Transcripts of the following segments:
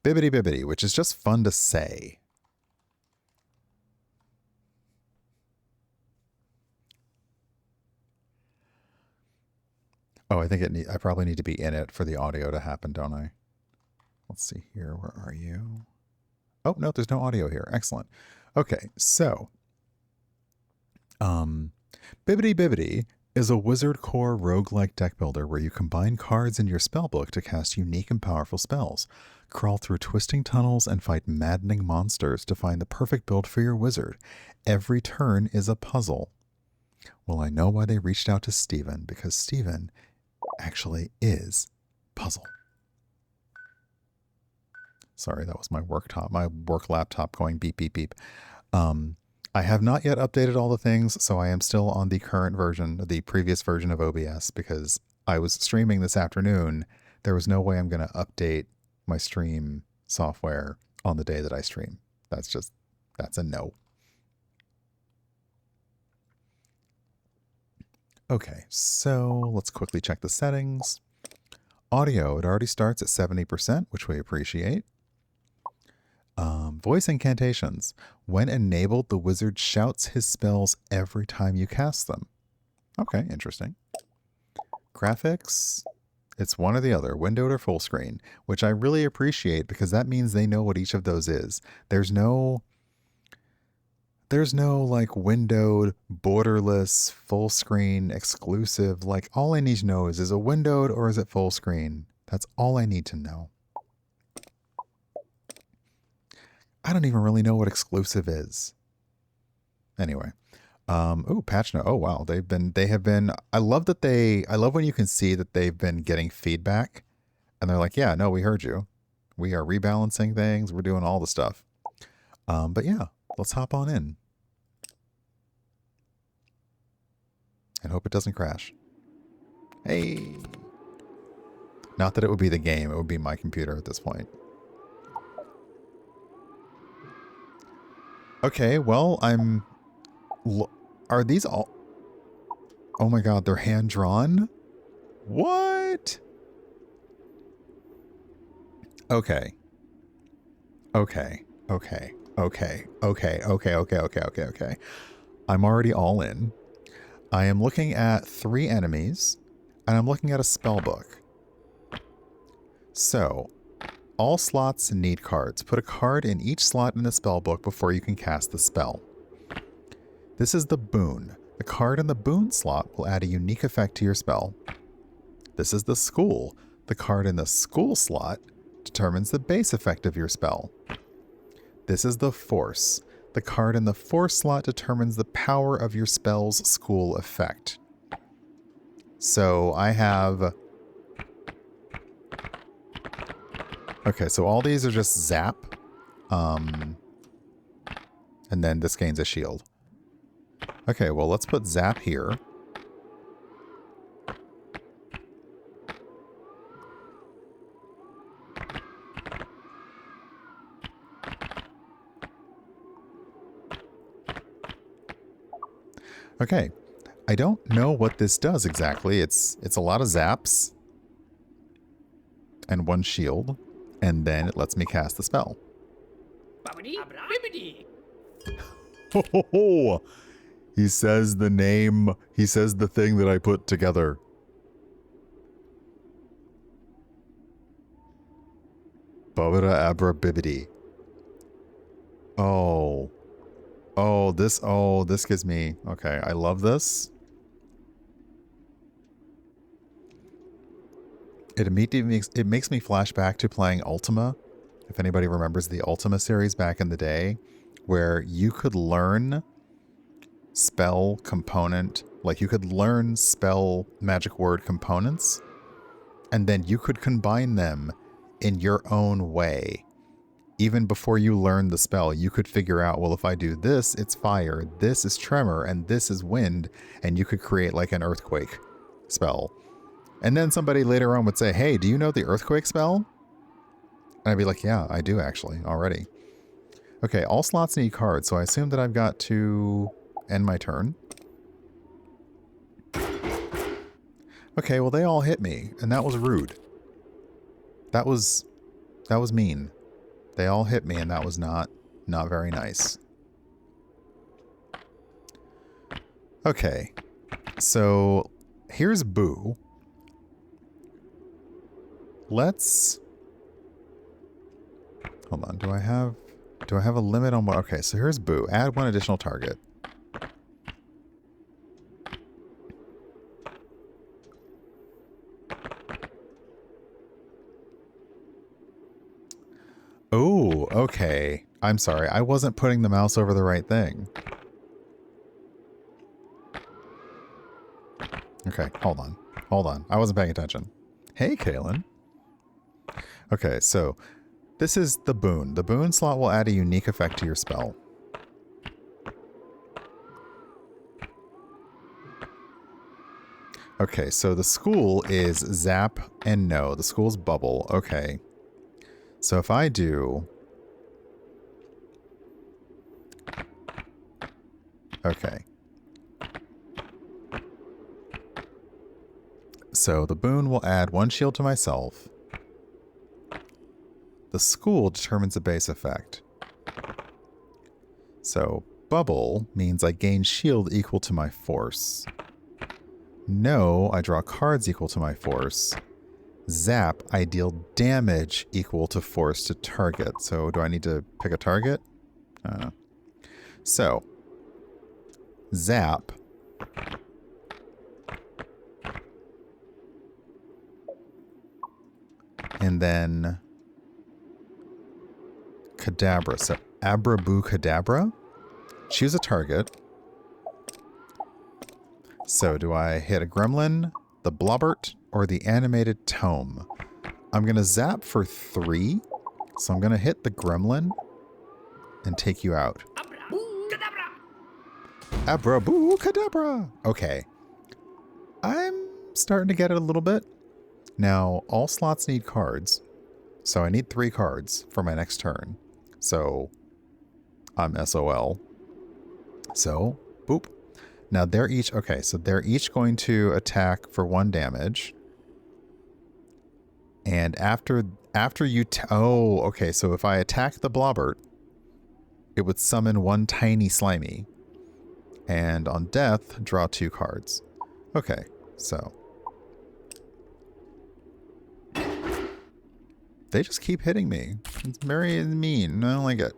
Bibidi Bibidi, which is just fun to say. Oh, I think I probably need to be in it for the audio to happen, don't I? Let's see here. Where are you? Oh, no, there's no audio here. Excellent. Okay, so Bibidi Bibidi is a Wizardcore roguelike deck builder where you combine cards in your spellbook to cast unique and powerful spells, crawl through twisting tunnels, and fight maddening monsters to find the perfect build for your wizard. Every turn is a puzzle. Well, I know why they reached out to Steven, because Steven actually is puzzle. Sorry, that was my work laptop going beep, beep, beep. I have not yet updated all the things, so I am still on the current version, the previous version of OBS, because I was streaming this afternoon. There was no way I'm going to update my stream software on the day that I stream. That's a no. Okay, so let's quickly check the settings. Audio, it already starts at 70%, which we appreciate. Voice incantations. When enabled, the wizard shouts his spells every time you cast them. Okay, interesting. Graphics, it's one or the other, windowed or full screen, which I really appreciate because that means they know what each of those is. There's no like windowed, borderless, full screen, exclusive. Like all I need to know is it windowed or is it full screen? That's all I need to know. I don't even really know what exclusive is. Anyway. Oh, patch note. Oh, wow. They have been, I love when you can see that they've been getting feedback and they're like, yeah, no, we heard you. We are rebalancing things. We're doing all the stuff. But yeah, let's hop on in. And hope it doesn't crash. Hey. Not that it would be the game. It would be my computer at this point. Okay, well, are these all... Oh my god, they're hand-drawn? What? Okay. Okay. I'm already all in. I am looking at 3 enemies, and I'm looking at a spellbook. So, all slots need cards. Put a card in each slot in the spellbook before you can cast the spell. This is the boon. The card in the boon slot will add a unique effect to your spell. This is the school. The card in the school slot determines the base effect of your spell. This is the force. The card in the force slot determines the power of your spell's school effect. So I have... Okay, so all these are just zap. And then this gains a shield. Okay, well, let's put zap here. Okay, I don't know what this does exactly. It's a lot of zaps and 1 shield, and then it lets me cast the spell. Bibidi Bibidi. Oh, he says the name. He says the thing that I put together. Bibidi Abra Bibidi. Oh. Oh, this gives me... Okay, I love this. It immediately makes me flash back to playing Ultima. If anybody remembers the Ultima series back in the day, where you could learn spell component, like you could learn spell magic word components, and then you could combine them in your own way. Even before you learn the spell, you could figure out, well, if I do this, it's fire, this is tremor, and this is wind, and you could create like an earthquake spell. And then somebody later on would say, hey, do you know the earthquake spell? And I'd be like, yeah, I do actually, already. Okay, all slots need cards, so I assume that I've got to end my turn. Okay, well, they all hit me, and that was rude. That was mean. They all hit me, and that was not very nice. Okay, so here's Boo. Let's... Hold on, do I have a limit on what... Okay, so here's Boo. Add one additional target. Oh, okay. I'm sorry. I wasn't putting the mouse over the right thing. Okay, hold on. Hold on. I wasn't paying attention. Hey, Kaylin. Okay, so this is the boon. The boon slot will add a unique effect to your spell. Okay, so the school is zap and no. The school's bubble. Okay. So if I do... Okay. So the boon will add 1 shield to myself. The school determines the base effect. So bubble means I gain shield equal to my force. No, I draw cards equal to my force. Zap, I deal damage equal to force to target. So do I need to pick a target? So, zap. And then Kadabra. So Abraboo Kadabra. Choose a target. So do I hit a gremlin, the blobbert, or the animated tome? I'm going to zap for 3. So I'm going to hit the gremlin and take you out. Abraboo Kadabra. Okay. I'm starting to get it a little bit. Now, all slots need cards. So I need 3 cards for my next turn. So I'm SOL. So, boop. Now they're each, okay, so they're each going to attack for 1 damage. And after you, oh, okay, so if I attack the blobbert, it would summon 1 tiny slimy. And on death, draw 2 cards. Okay, so. They just keep hitting me. It's very mean. I don't like it.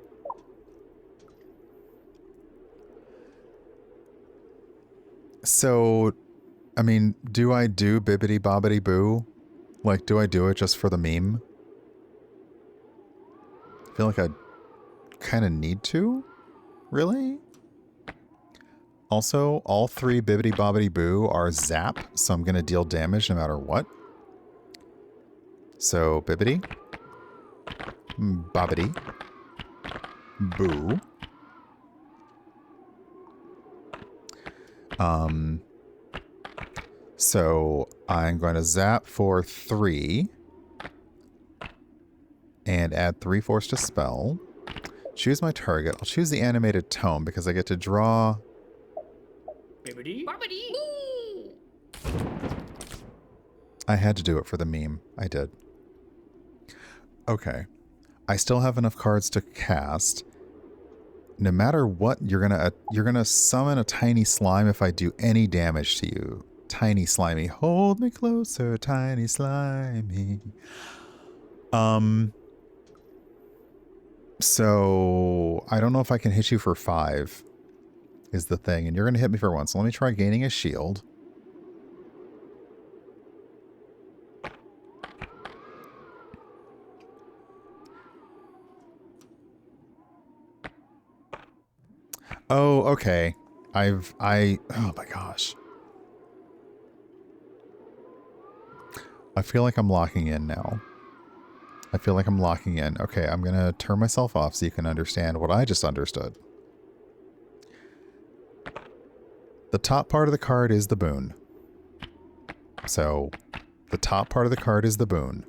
So, I mean, do I do Bibidi Bobidi Boo? Like, do I do it just for the meme? I feel like I kind of need to? Really? Also, all 3 Bibidi Bobidi Boo are zap, so I'm going to deal damage no matter what. So, Bibidi. Bobbidi. Boo. So I'm going to zap for 3 and add 3 force to spell. Choose my target. I'll choose the animated tome because I get to draw. Bibidi Bibidi. I had to do it for the meme. I did. Okay. I still have enough cards to cast. No matter what, you're gonna summon a tiny slime if I do any damage to you. Tiny slimy, hold me closer, tiny slimy. So I don't know if I can hit you for 5 is the thing, and you're gonna hit me for 1. So let me try gaining a shield. Oh, okay. Oh my gosh. I feel like I'm locking in now. I feel like I'm locking in. Okay, I'm going to turn myself off so you can understand what I just understood. The top part of the card is the boon. So, the top part of the card is the boon.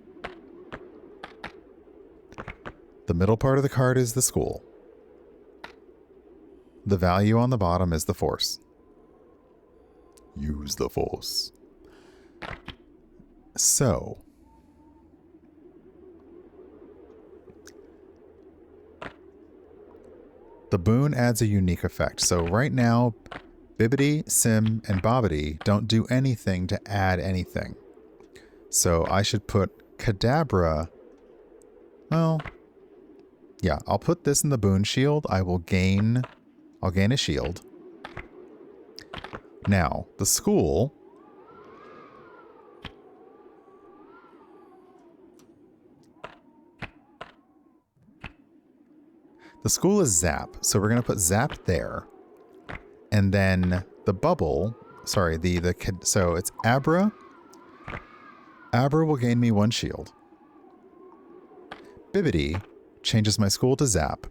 The middle part of the card is the school. The value on the bottom is the force. Use the force. So, the boon adds a unique effect. So right now, Bibidi, Sim, and Bobbidi don't do anything to add anything. So I should put Kadabra. Well, yeah, I'll put this in the boon shield. I'll gain a shield. Now, the school. The school is Zap, so we're going to put Zap there. And then the bubble, sorry, so it's Abra. Abra will gain me 1 shield. Bibidi changes my school to Zap.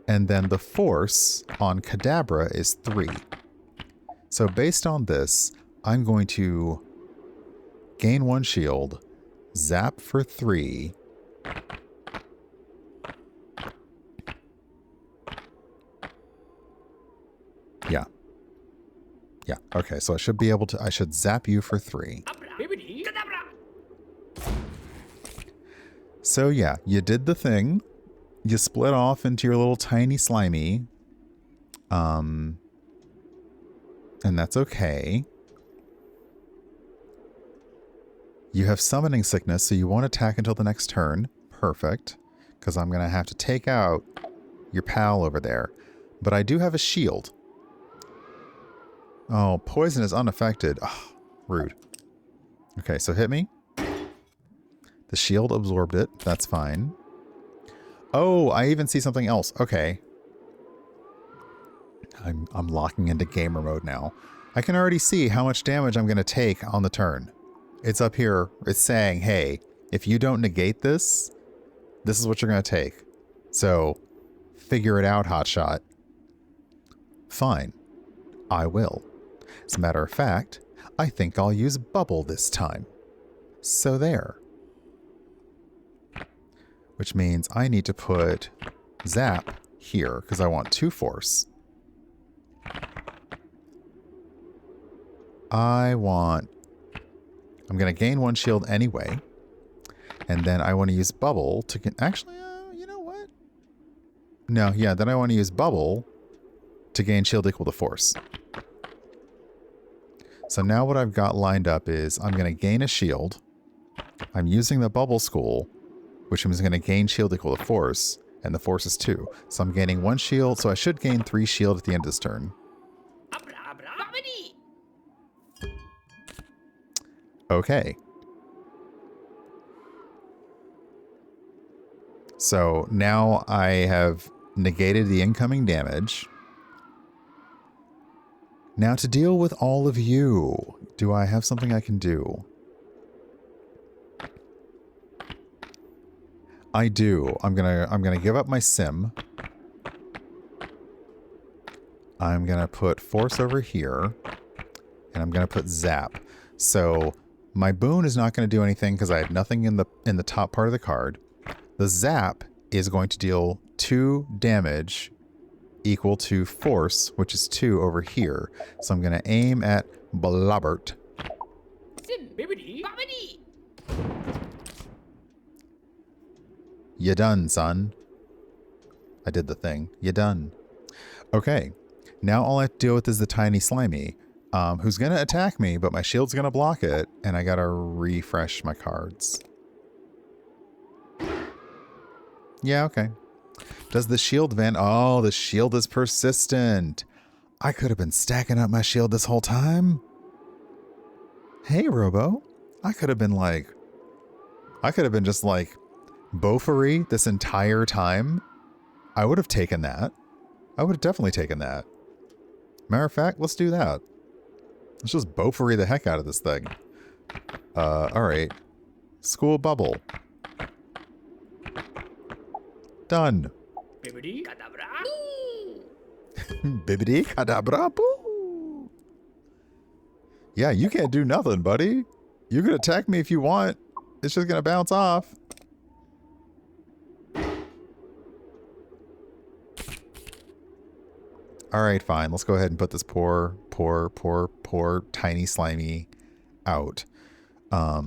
And then the force on Kadabra is 3. So based on this, I'm going to gain 1 shield, Zap for 3. Yeah. Yeah, okay, so I should be able to, I should zap you for 3. So yeah, you did the thing. You split off into your little tiny slimy. And that's okay. You have summoning sickness, so you won't attack until the next turn. Perfect. Because I'm going to have to take out your pal over there. But I do have a shield. Oh, poison is unaffected. Oh, rude. Okay, so hit me. The shield absorbed it. That's fine. Oh, I even see something else. Okay. I'm locking into gamer mode now. I can already see how much damage I'm going to take on the turn. It's up here. It's saying, hey, if you don't negate this, this is what you're going to take. So, figure it out, hotshot. Fine. I will. As a matter of fact, I think I'll use Bubble this time. So there. Which means I need to put Zap here, because I want 2 force. I'm going to gain 1 shield anyway. And then I want to use Bubble to actually, you know what? No, yeah, then I want to use Bubble to gain shield equal to force. So now what I've got lined up is I'm going to gain a shield. I'm using the Bubble School, which is going to gain shield equal to force, and the force is 2. So I'm gaining 1 shield, so I should gain 3 shield at the end of this turn. Okay. So now I have negated the incoming damage. Now to deal with all of you, do I have something I can do? I do. I'm gonna give up my sim. I'm gonna put force over here, and I'm gonna put zap. So my boon is not gonna do anything because I have nothing in the top part of the card. The zap is going to deal 2 damage equal to force, which is 2 over here. So I'm gonna aim at Blobbert. You done, son. I did the thing. You done. Okay. Now all I have to deal with is the tiny slimy, who's going to attack me, but my shield's going to block it, and I got to refresh my cards. Yeah, okay. Does the shield Oh, the shield is persistent. I could have been stacking up my shield this whole time. Hey, Robo. I could have been just like Beaufory this entire time. I would have taken that. I would have definitely taken that. Matter of fact, let's do that. Let's just Beaufory the heck out of this thing. Alright. School bubble. Done. Bibidi Kadabra. Bibidi Kadabra. Boo. Yeah, you can't do nothing, buddy. You can attack me if you want. It's just gonna bounce off. Alright, fine. Let's go ahead and put this poor tiny slimy out. I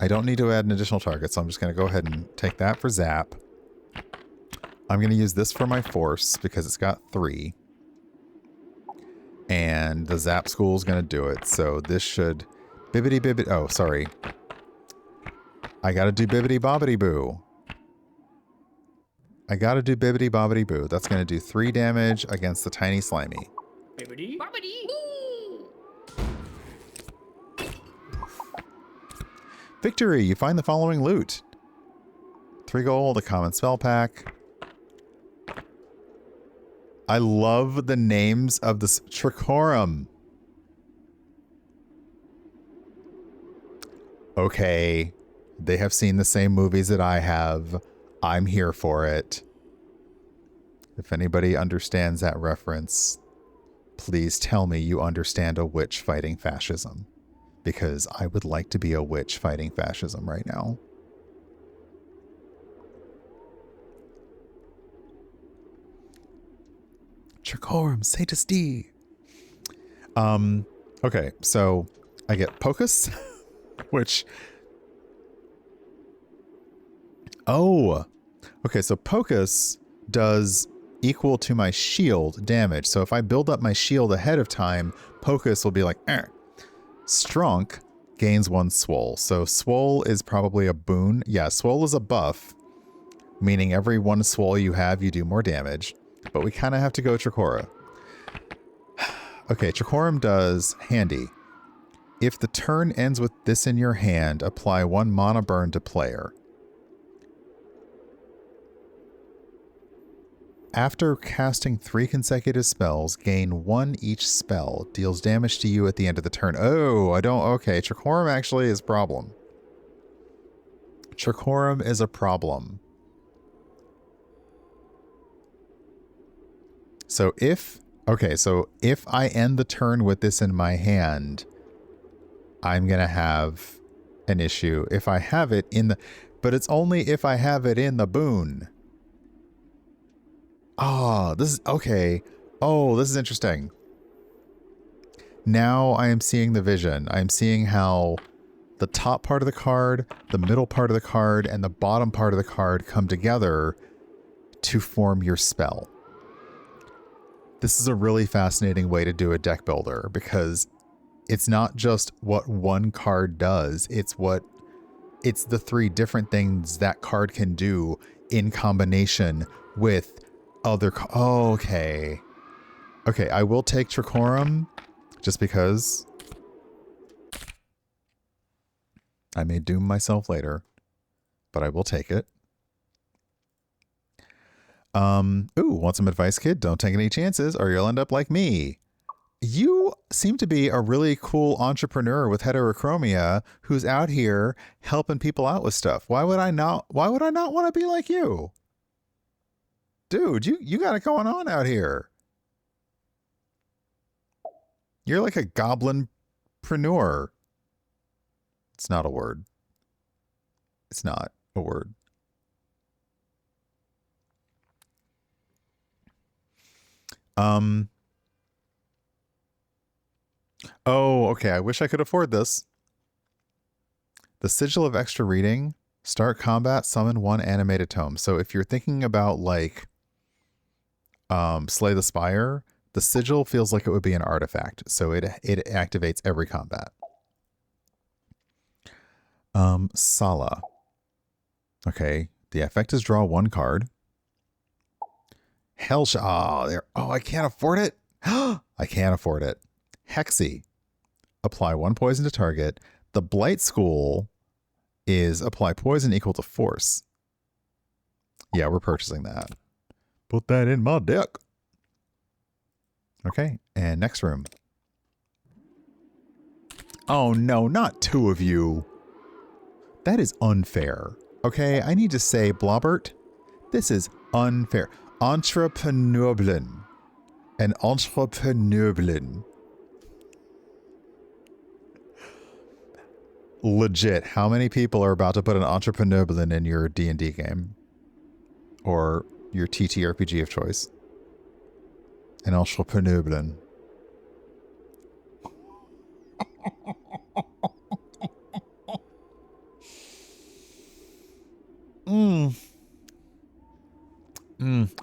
don't need to add an additional target, so I'm just going to go ahead and take that for zap. I'm going to use this for my force because it's got 3. And the Zap School is going to do it. So this should... Bibidi Bibidi... Oh, sorry. I got to do Bibidi Bobbidi Boo. I got to do Bibidi Bobbidi Boo. That's going to do 3 damage against the tiny slimy. Bibidi Bobbidi Boo. Victory! You find the following loot. 3 gold, a common spell pack. I love the names of the Tricorum. Okay. They have seen the same movies that I have. I'm here for it. If anybody understands that reference, please tell me you understand a witch fighting fascism. Because I would like to be a witch fighting fascism right now. Tricorum Sanctus. Okay, so I get Pocus, which... Oh! Okay, so Pocus does equal to my shield damage. So if I build up my shield ahead of time, Pocus will be like, eh. Strunk gains 1 Swole. So Swole is probably a boon. Yeah, Swole is a buff, meaning every 1 Swole you have, you do more damage. But we kind of have to go Tricora. Okay, Tricorum does Handy. If the turn ends with this in your hand, apply 1 mana burn to player. After casting 3 consecutive spells, gain 1 each spell. Deals damage to you at the end of the turn. Oh, I don't... Okay, Tricorum actually is a problem. Tricorum is a problem. So if... Okay, so if I end the turn with this in my hand, I'm going to have an issue. If I have it in the... But it's only if I have it in the boon. Ah, this is... Okay. Oh, this is interesting. Now I am seeing the vision. I'm seeing how the top part of the card, the middle part of the card, and the bottom part of the card come together to form your spell. This is a really fascinating way to do a deck builder because it's not just what one card does, it's the 3 different things that card can do in combination with other... Oh, okay. Okay, I will take Tricorum just because I may doom myself later, but I will take it. Ooh, want some advice, kid? Don't take any chances or you'll end up like me. You seem to be a really cool entrepreneur with heterochromia who's out here helping people out with stuff. Why would I not want to be like you? Dude, you got it going on out here. You're like a goblinpreneur. It's not a word. It's not a word. Oh, okay. I wish I could afford this. The Sigil of Extra Reading. Start combat, summon 1 animated tome. So if you're thinking about like Slay the Spire, the Sigil feels like it would be an artifact. So it activates every combat. Sala. Okay. The effect is draw 1 card. Oh, I can't afford it. I can't afford it. Hexy. Apply 1 poison to target. The Blight School is apply poison equal to force. Yeah, we're purchasing that. Put that in my deck. Okay, and next room. Oh no, not 2 of you. That is unfair. Okay, I need to say, Blobbert, this is unfair. Entrepreneurblen. An entrepreneurblen. Legit, how many people are about to put an entrepreneurblen in your D&D game? Or your TTRPG of choice? An entrepreneurblen.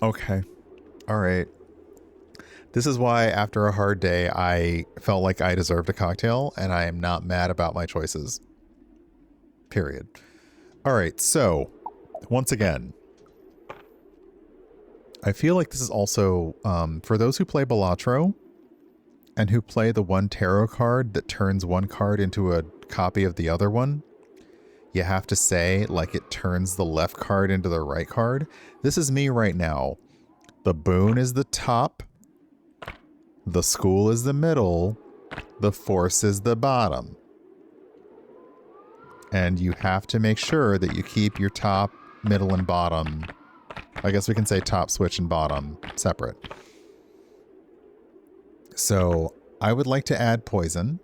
Okay. All right. This is why after a hard day, I felt like I deserved a cocktail, and I am not mad about my choices. Period. All right. So, once again, I feel like this is also, for those who play Balatro and who play the one tarot card that turns one card into a copy of the other one, you have to say, like, it turns the left card into the right card. This is me right now. The boon is the top. The school is the middle. The force is the bottom. And you have to make sure that you keep your top, middle, and bottom. I guess we can say top, switch, and bottom separate. So I would like to add poison.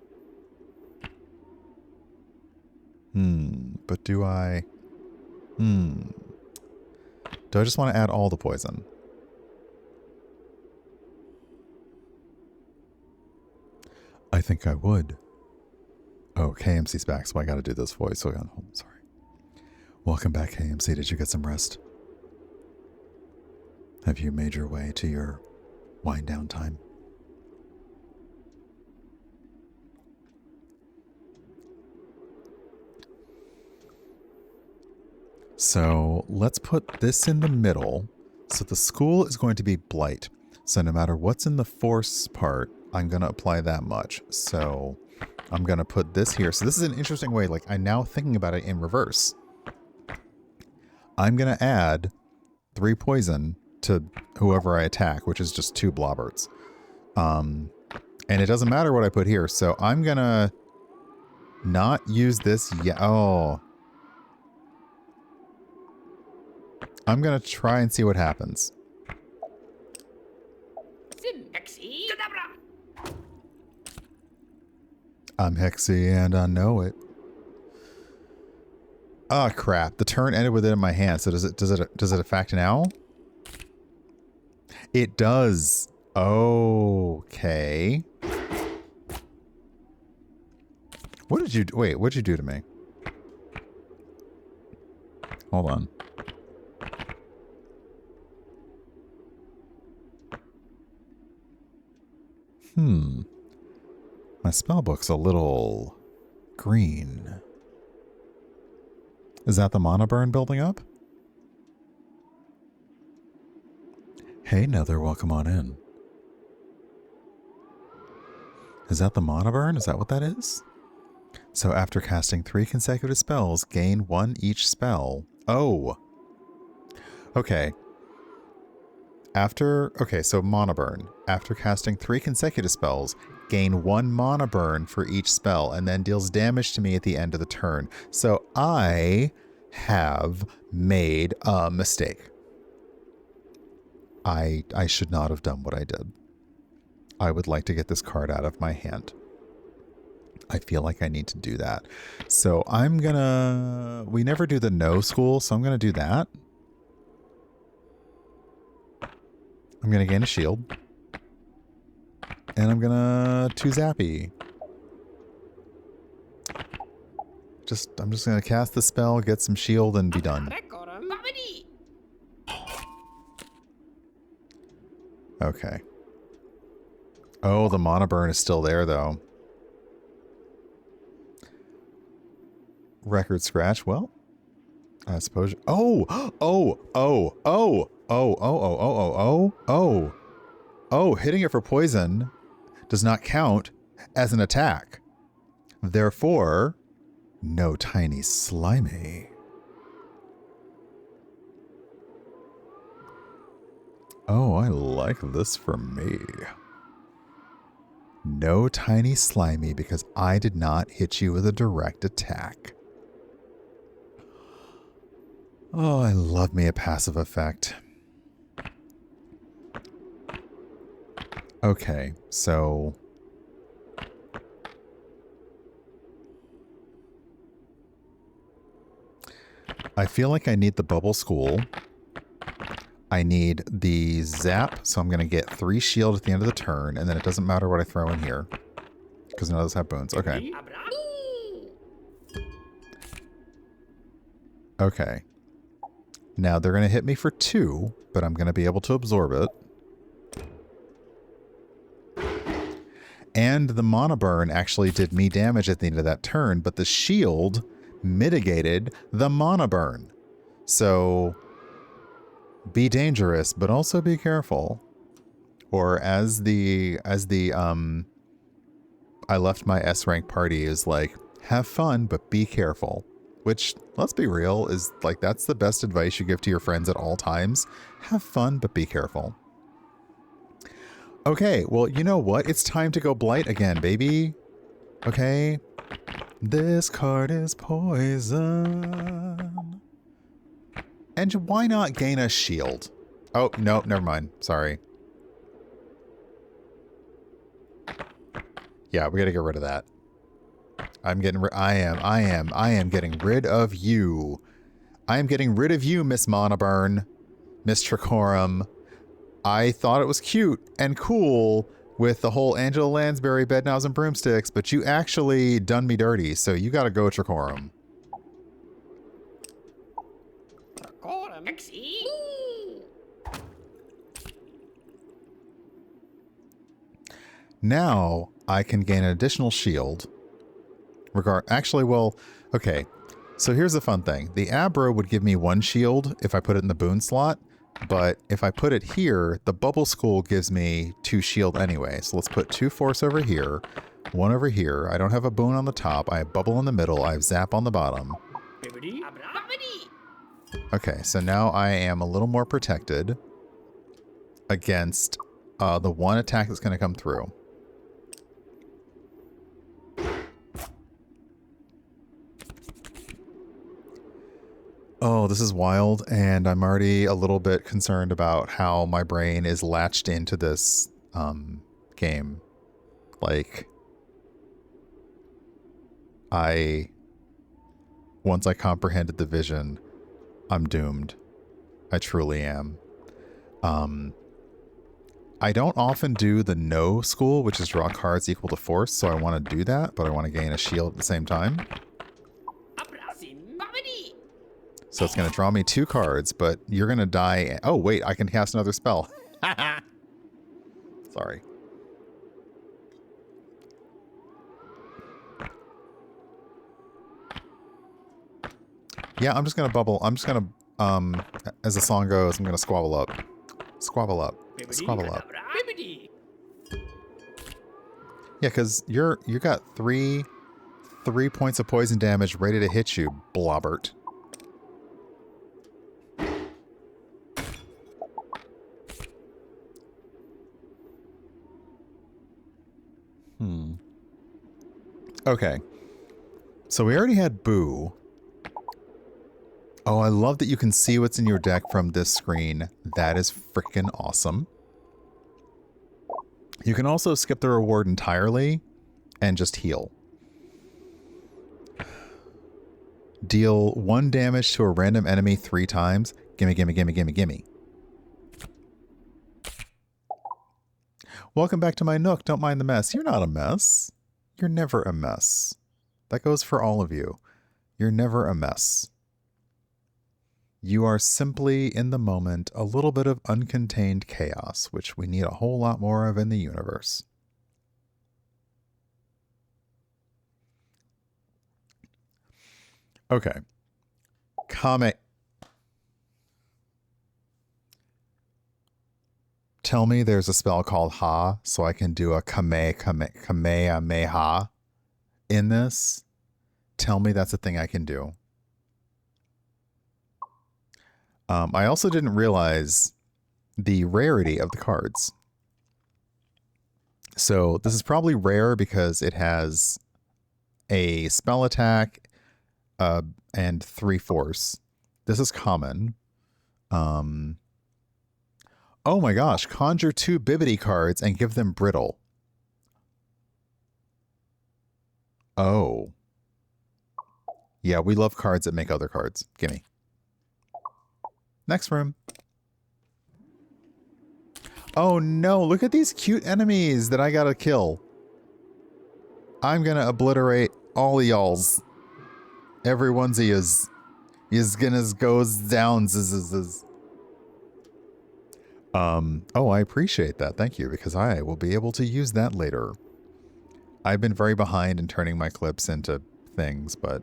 But do I... Do I just want to add all the poison? I think I would. Oh, KMC's back, so I gotta do this voice. So hold on, sorry. Welcome back, KMC. Did you get some rest? Have you made your way to your wind down time? So let's put this in the middle. So the school is going to be blight. So no matter what's in the force part, I'm going to apply that much. So I'm going to put this here. So this is an interesting way. Like, I'm now thinking about it in reverse. I'm going to add 3 poison to whoever I attack, which is just 2 blobberts. And it doesn't matter what I put here. So I'm going to not use this yet. Oh, I'm going to try and see what happens. I'm Hexy and I know it. Ah, crap. The turn ended with it in my hand. So does it affect now? It does. Okay. What did you do? Wait, what did you do to me? Hold on. My spellbook's a little green. Is that the mana burn building up? Hey, Nether, welcome on in. Is that the mana burn? Is that what that is? So after casting 3 consecutive spells, gain 1 each spell. Oh. Okay. So mana burn. After casting 3 consecutive spells, gain 1 mana burn for each spell, and then deals damage to me at the end of the turn. So I have made a mistake. I should not have done what I did. I would like to get this card out of my hand. I feel like I need to do that. So I'm gonna... We never do the no school, so I'm gonna do that. I'm gonna gain a shield. And I'm gonna 2 Zappy. I'm just gonna cast the spell, get some shield, and be done. Okay. Oh, the mana burn is still there, though. Record scratch. Well, I suppose. Oh, hitting it for poison does not count as an attack. Therefore, no tiny slimy. Oh, I like this for me. No tiny slimy because I did not hit you with a direct attack. Oh, I love me a passive effect. Okay, so... I feel like I need the bubble school. I need the zap, so I'm going to get 3 shield at the end of the turn, and then it doesn't matter what I throw in here. Because none of those have boons. Okay. Okay. Now they're going to hit me for 2, but I'm going to be able to absorb it. And the mana burn actually did me damage at the end of that turn, but the shield mitigated the mana burn. So be dangerous, but also be careful. Or as the I left my S rank party is like, have fun, but be careful. Which, let's be real, is like, that's the best advice you give to your friends at all times. Have fun, but be careful. Okay, well, you know what? It's time to go Blight again, baby. Okay. This card is poison. And why not gain a shield? Oh, no, never mind. Sorry. Yeah, we gotta get rid of that. I am getting rid of you. I am getting rid of you, Miss Monoburn. Miss Tricorum. I thought it was cute and cool with the whole Angela Lansbury Bedknobs and Broomsticks, but you actually done me dirty, so you gotta go, Tricorum. Now I can gain an additional shield. Actually, well, okay. So here's the fun thing. The Abra would give me 1 shield if I put it in the boon slot, but if I put it here, the Bubble School gives me 2 shield anyway. So let's put 2 force over here, 1 over here. I don't have a boon on the top. I have bubble in the middle. I have zap on the bottom. Okay, so now I am a little more protected against the 1 attack that's going to come through. Oh, this is wild, and I'm already a little bit concerned about how my brain is latched into this game. Like, once I comprehended the vision, I'm doomed. I truly am. I don't often do the no school, which is draw cards equal to force, so I want to do that, but I want to gain a shield at the same time. So it's going to draw me 2 cards, but you're going to die. Oh, wait, I can cast another spell. Sorry. Yeah, I'm just going to bubble. I'm just going to, as the song goes, I'm going to squabble up. Squabble up. Squabble up. Yeah, because you got 3 points of poison damage ready to hit you, Blobbert. Okay. So we already had Boo. Oh, I love that you can see what's in your deck from this screen. That is freaking awesome. You can also skip the reward entirely and just heal. Deal 1 damage to a random enemy 3 times. Gimme, gimme, gimme, gimme, gimme. Welcome back to my nook. Don't mind the mess. You're not a mess. You're never a mess. That goes for all of you. You're never a mess. You are simply, in the moment, a little bit of uncontained chaos, which we need a whole lot more of in the universe. Okay. Comic. Tell me there's a spell called Ha, so I can do a Kamehameha in this. Tell me that's a thing I can do. I also didn't realize the rarity of the cards. So this is probably rare because it has a spell attack and 3 force. This is common. Oh my gosh, conjure 2 Bibidi cards and give them brittle. Oh. Yeah, we love cards that make other cards. Gimme. Next room. Oh no, look at these cute enemies that I gotta kill. I'm gonna obliterate all y'all's. Every onesie is. His goodness goes down. Oh, I appreciate that. Thank you, because I will be able to use that later. I've been very behind in turning my clips into things, but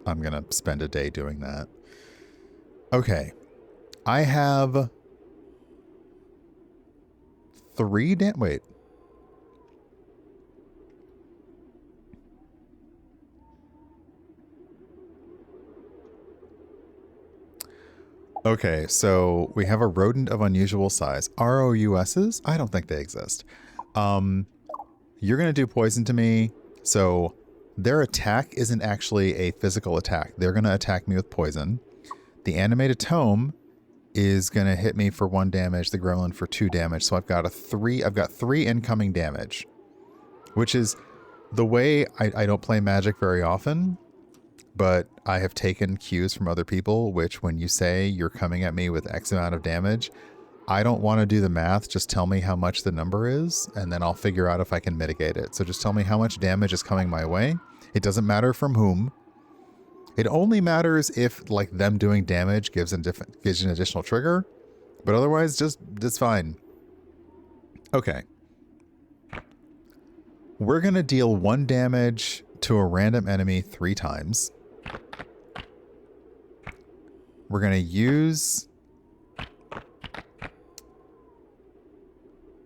I'm going to spend a day doing that. Okay. I have 3 wait. Okay, so we have a rodent of unusual size. ROUSs? I don't think they exist. You're going to do poison to me, so their attack isn't actually a physical attack. They're going to attack me with poison. The animated tome is going to hit me for 1 damage, the gremlin for 2 damage, so I've got 3 incoming damage, which is the way I don't play Magic very often. But I have taken cues from other people, which when you say you're coming at me with X amount of damage, I don't want to do the math. Just tell me how much the number is, and then I'll figure out if I can mitigate it. So just tell me how much damage is coming my way. It doesn't matter from whom. It only matters if like them doing damage gives you an additional trigger. But otherwise, it's fine. Okay. We're going to deal 1 damage to a random enemy 3 times. We're going to use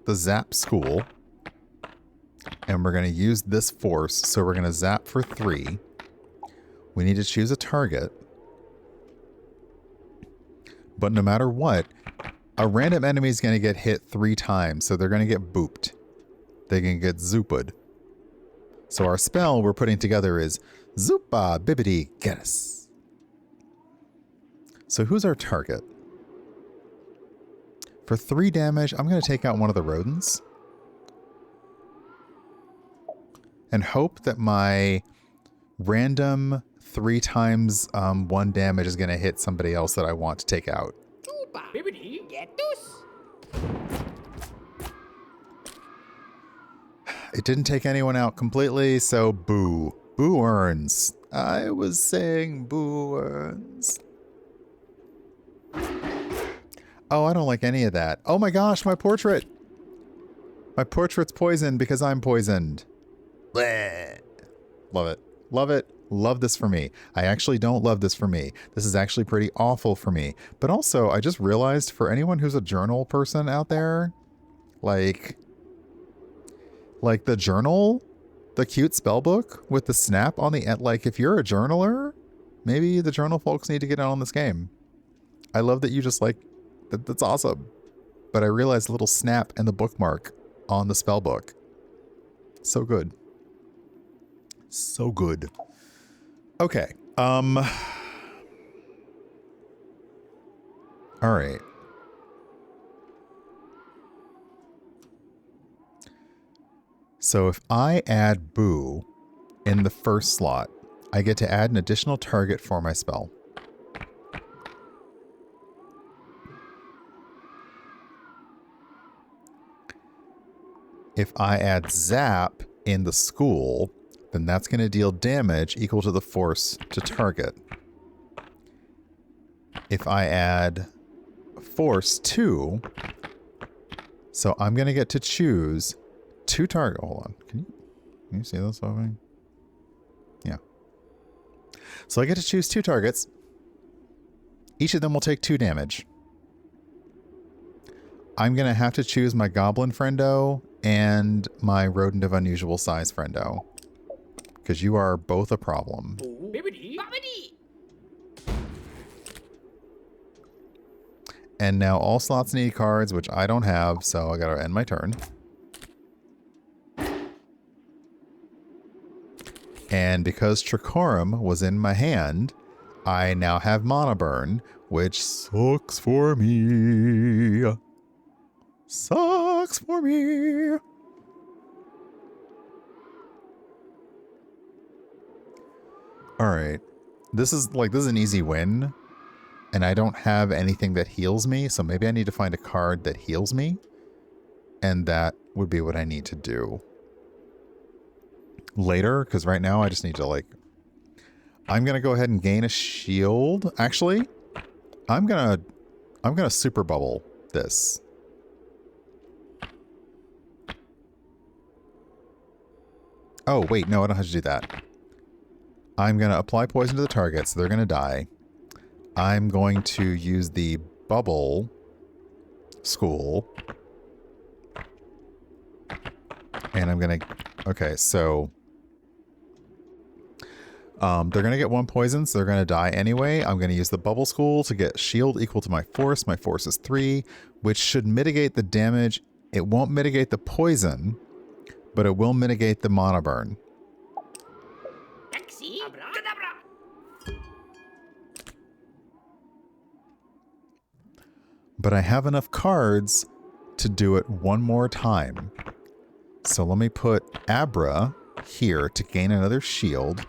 the Zap School. And we're going to use this force. So we're going to zap for 3. We need to choose a target. But no matter what, a random enemy is going to get hit 3 times. So they're going to get booped. They can get zooped. So our spell we're putting together is Zoopa Bibidi Bibidi. So who's our target? For 3 damage, I'm going to take out one of the rodents. And hope that my random 3 times 1 damage is going to hit somebody else that I want to take out. It didn't take anyone out completely, so boo. Boo earns. I was saying boo earns. Oh, I don't like any of that. Oh my gosh, my portrait. My portrait's poisoned because I'm poisoned. Bleh. Love it. Love it. Love this for me. I actually don't love this for me. This is actually pretty awful for me. But also, I just realized for anyone who's a journal person out there, like the journal, the cute spell book with the snap on the end, like if you're a journaler, maybe the journal folks need to get in on this game. I love that you just like, that's awesome. But I realized the little snap and the bookmark on the spell book. So good. So good. Okay. All right. So if I add boo in the first slot, I get to add an additional target for my spell. If I add zap in the school, then that's going to deal damage equal to the force to target. If I add force 2, so I'm going to get to choose 2 target. Hold on. Can you see this moving? Yeah. So I get to choose 2 targets. Each of them will take 2 damage. I'm going to have to choose my goblin friendo and my rodent of unusual size friendo. Because you are both a problem. Bibidi Bibidi. And now all slots need cards, which I don't have, so I gotta end my turn. And because Tricorum was in my hand, I now have Mana Burn, which sucks for me. Sucks for me. Alright. This is an easy win. And I don't have anything that heals me, so maybe I need to find a card that heals me. And that would be what I need to do later, because right now I just need to I'm going to go ahead and gain a shield. Actually, I'm going to super bubble this. Oh, wait, no, I don't have to do that. I'm going to apply poison to the target, so they're going to die. I'm going to use the bubble school. And I'm going to... Okay, so... they're going to get 1 poison, so they're going to die anyway. I'm going to use the bubble school to get shield equal to my force. My force is 3, which should mitigate the damage. It won't mitigate the poison, but it will mitigate the mana burn. But I have enough cards to do it one more time. So let me put Abra here to gain another shield.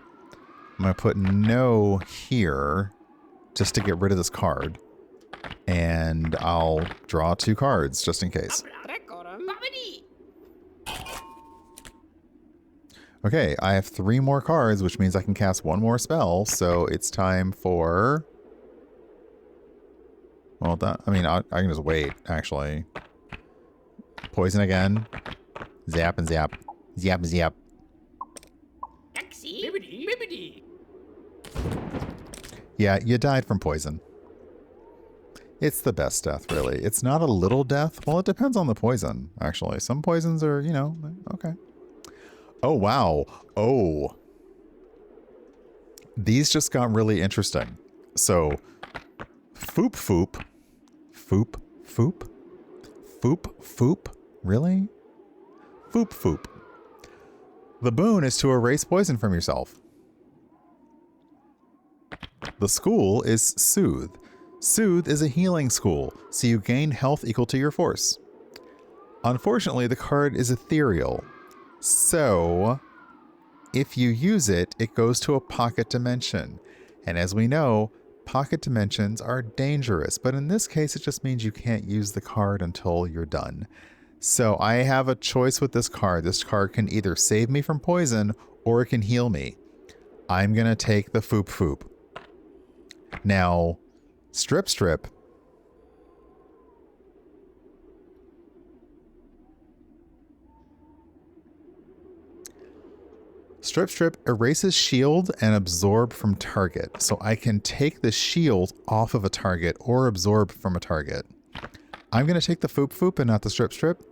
I'm going to put No here just to get rid of this card. And I'll draw 2 cards just in case. Okay, I have 3 more cards, which means I can cast 1 more spell. So it's time for... Well, that, I mean, I can just wait, actually. Poison again. Zap and zap. Zap and zap. Bibidi Bibidi. Yeah, you died from poison. It's the best death, really. It's not a little death. Well, it depends on the poison, actually. Some poisons are, you know, okay. Oh, wow. Oh. These just got really interesting. So, Foop Foop. Foop Foop. Foop Foop. Really? Foop Foop. The boon is to erase poison from yourself. The school is Soothe. Soothe is a healing school, so you gain health equal to your force. Unfortunately, the card is ethereal. So, if you use it, it goes to a pocket dimension. And as we know, pocket dimensions are dangerous, but in this case, it just means you can't use the card until you're done. So I have a choice with this card. This card can either save me from poison or it can heal me. I'm going to take the Foop Foop. Now, Strip Strip. Strip Strip erases shield and absorb from target. So I can take the shield off of a target or absorb from a target. I'm going to take the Foop Foop and not the Strip Strip.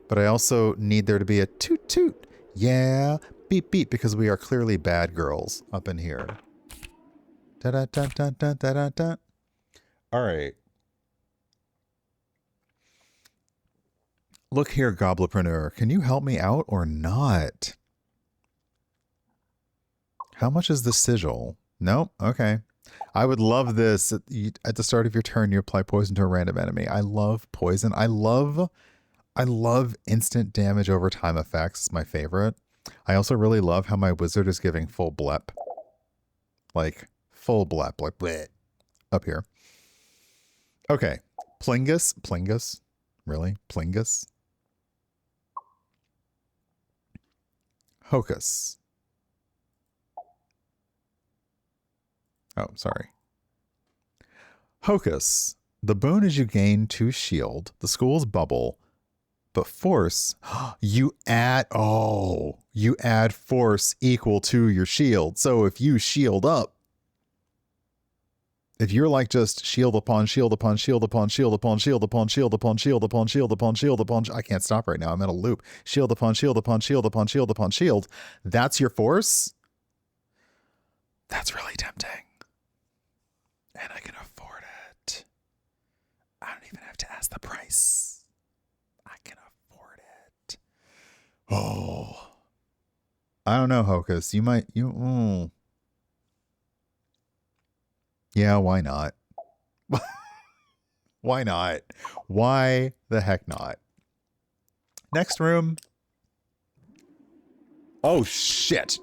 But I also need there to be a toot toot. Yeah, beep beep, because we are clearly bad girls up in here. Da da da da da da da da. All right. Look here, Gobblipreneur. Can you help me out or not? How much is the sigil? Nope. Okay. I would love this. At the start of your turn, you apply poison to a random enemy. I love poison. I love instant damage over time effects. It's my favorite. I also really love how my wizard is giving full blep. Like, full blep. Like, bleh. Up here. Okay. Plingus. Plingus. Really? Plingus? Hocus. Oh, sorry. Hocus. The boon is you gain 2 shield. The school's bubble. But force, you add force equal to your shield. So if you shield up, if you're like just shield upon shield upon shield upon shield upon shield upon shield upon shield upon shield upon shield upon, I can't stop right now. I'm in a loop. Shield upon shield upon shield upon shield upon shield. That's your force. That's really tempting. And I can afford it. I don't even have to ask the price. I can afford it. Oh. I don't know, Hocus. Yeah, why not? Why not? Why the heck not? Next room. Oh, shit.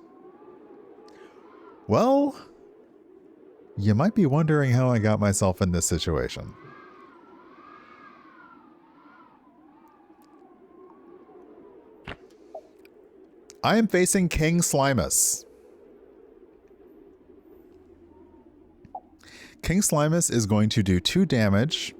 Well, you might be wondering how I got myself in this situation. I am facing King Slimus. King Slimus is going to do 2 damage.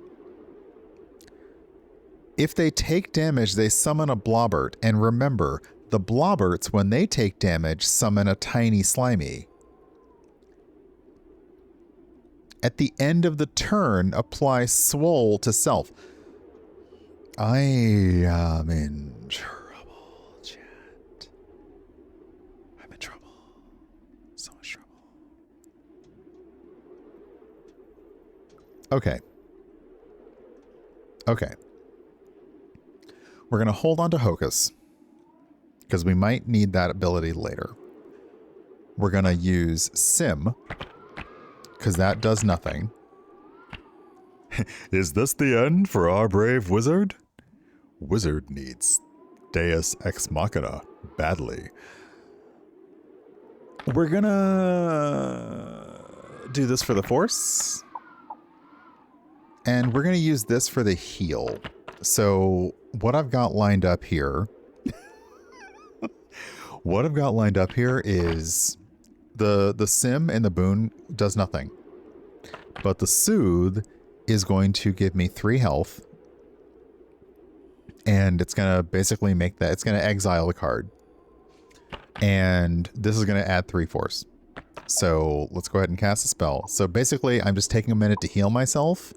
If they take damage, they summon a Blobbert. And remember, the Blobberts, when they take damage, summon a tiny Slimy. At the end of the turn, apply Swole to self. I am in trouble, chat. I'm in trouble. So much trouble. Okay. Okay. We're going to hold on to Hocus, because we might need that ability later. We're going to use Sim, because that does nothing. Is this the end for our brave wizard? Wizard needs Deus Ex Machina badly. We're going to do this for the Force. And we're going to use this for the heal. So what I've got lined up here, is the Sim and the Boon does nothing. But the Soothe is going to give me 3 health. And it's going to basically make that, it's going to exile the card. And this is going to add 3 force. So let's go ahead and cast a spell. So basically, I'm just taking a minute to heal myself.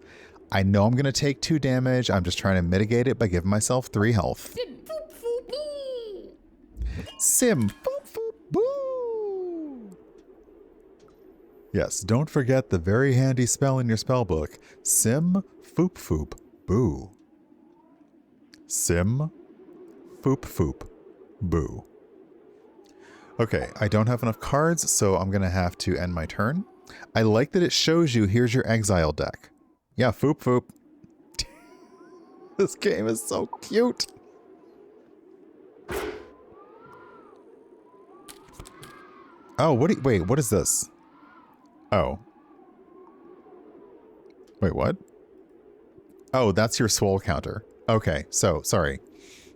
I know I'm going to take 2 damage. I'm just trying to mitigate it by giving myself 3 health. Sim, foop, foop, boo. Sim, foop, foop, boo. Yes, don't forget the very handy spell in your spellbook. Sim, foop, foop, boo. Sim, foop, foop, boo. Okay, I don't have enough cards, so I'm going to have to end my turn. I like that it shows you, here's your exile deck. Yeah, foop, foop. This game is so cute. Oh, wait, what is this? Oh. Wait, what? Oh, that's your swole counter. Okay, so, sorry.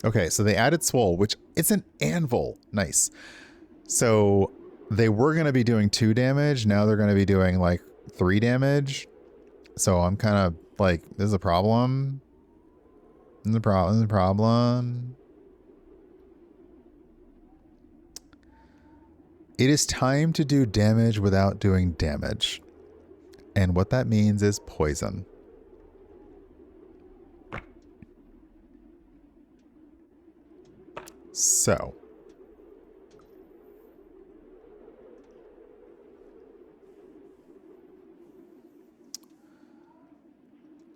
Okay, so they added swole, which it's an anvil. Nice. So they were going to be doing 2 damage. Now they're going to be doing like 3 damage. So I'm kind of like, this is a problem. This is a problem. This is a problem. It is time to do damage without doing damage. And what that means is poison. So.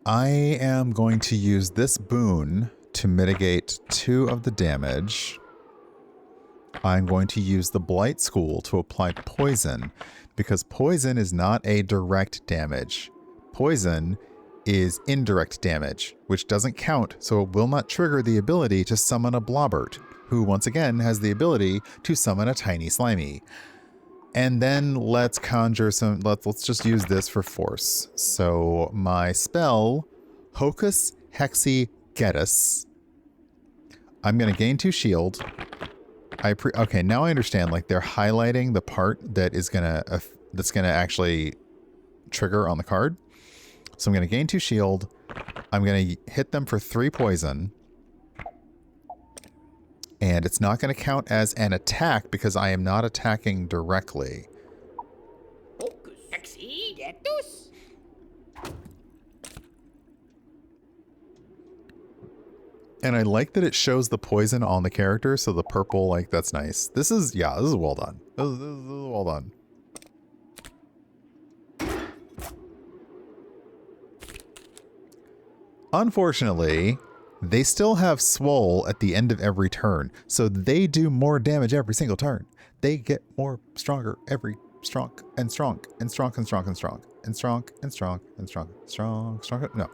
I am going to use this boon to mitigate 2 of the damage. I'm going to use the Blight School to apply poison, because poison is not a direct damage. Poison is indirect damage, which doesn't count, so it will not trigger the ability to summon a Blobbert, who once again has the ability to summon a tiny Slimy. And then let's conjure some, let's just use this for force. So my spell, Hocus Hexi Getus. I'm going to gain 2 shield. Okay, now I understand, like they're highlighting the part that is going to, that's going to actually trigger on the card. So I'm going to gain 2 shield. I'm going to hit them for 3 poison. And it's not going to count as an attack because I am not attacking directly. Hocus, Hexi, Getus. And I like that it shows the poison on the character, so the purple, like, that's nice. This is, yeah, this is well done. This is well done. Unfortunately, they still have swole at the end of every turn, so they do more damage every single turn. They get more stronger every strong and strong and strong and strong and strong and strong and strong and strong, strong. No,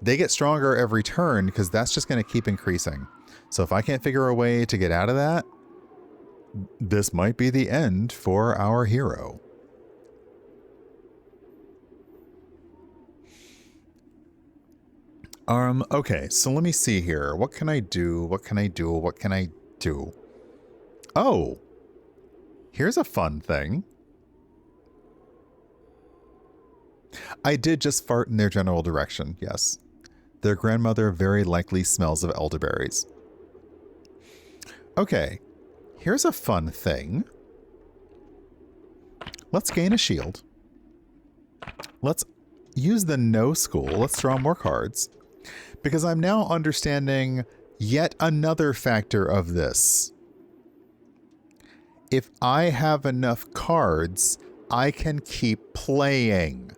they get stronger every turn because that's just going to keep increasing. So if I can't figure a way to get out of that, this might be the end for our hero. Okay, so let me see here. What can I do? What can I do? What can I do? Oh, here's a fun thing. I did just fart in their general direction, yes. Their grandmother very likely smells of elderberries. Okay, here's a fun thing. Let's gain a shield. Let's use the no school. Let's draw more cards. Because I'm now understanding yet another factor of this. If I have enough cards, I can keep playing.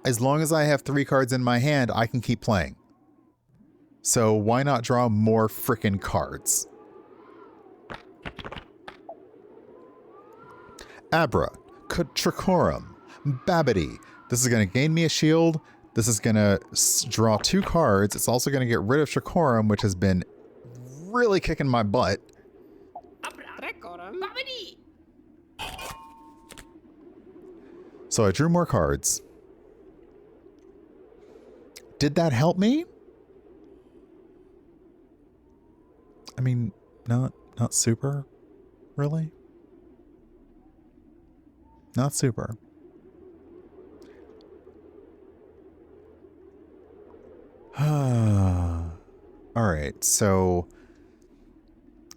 As long as I have 3 cards in my hand, I can keep playing. So why not draw more frickin' cards? Abra, Tricorum, Babidi. This is going to gain me a shield. This is going to draw 2 cards. It's also going to get rid of Tricorum, which has been really kicking my butt. So I drew more cards. Did that help me? I mean, not super, really. Not super. All right, so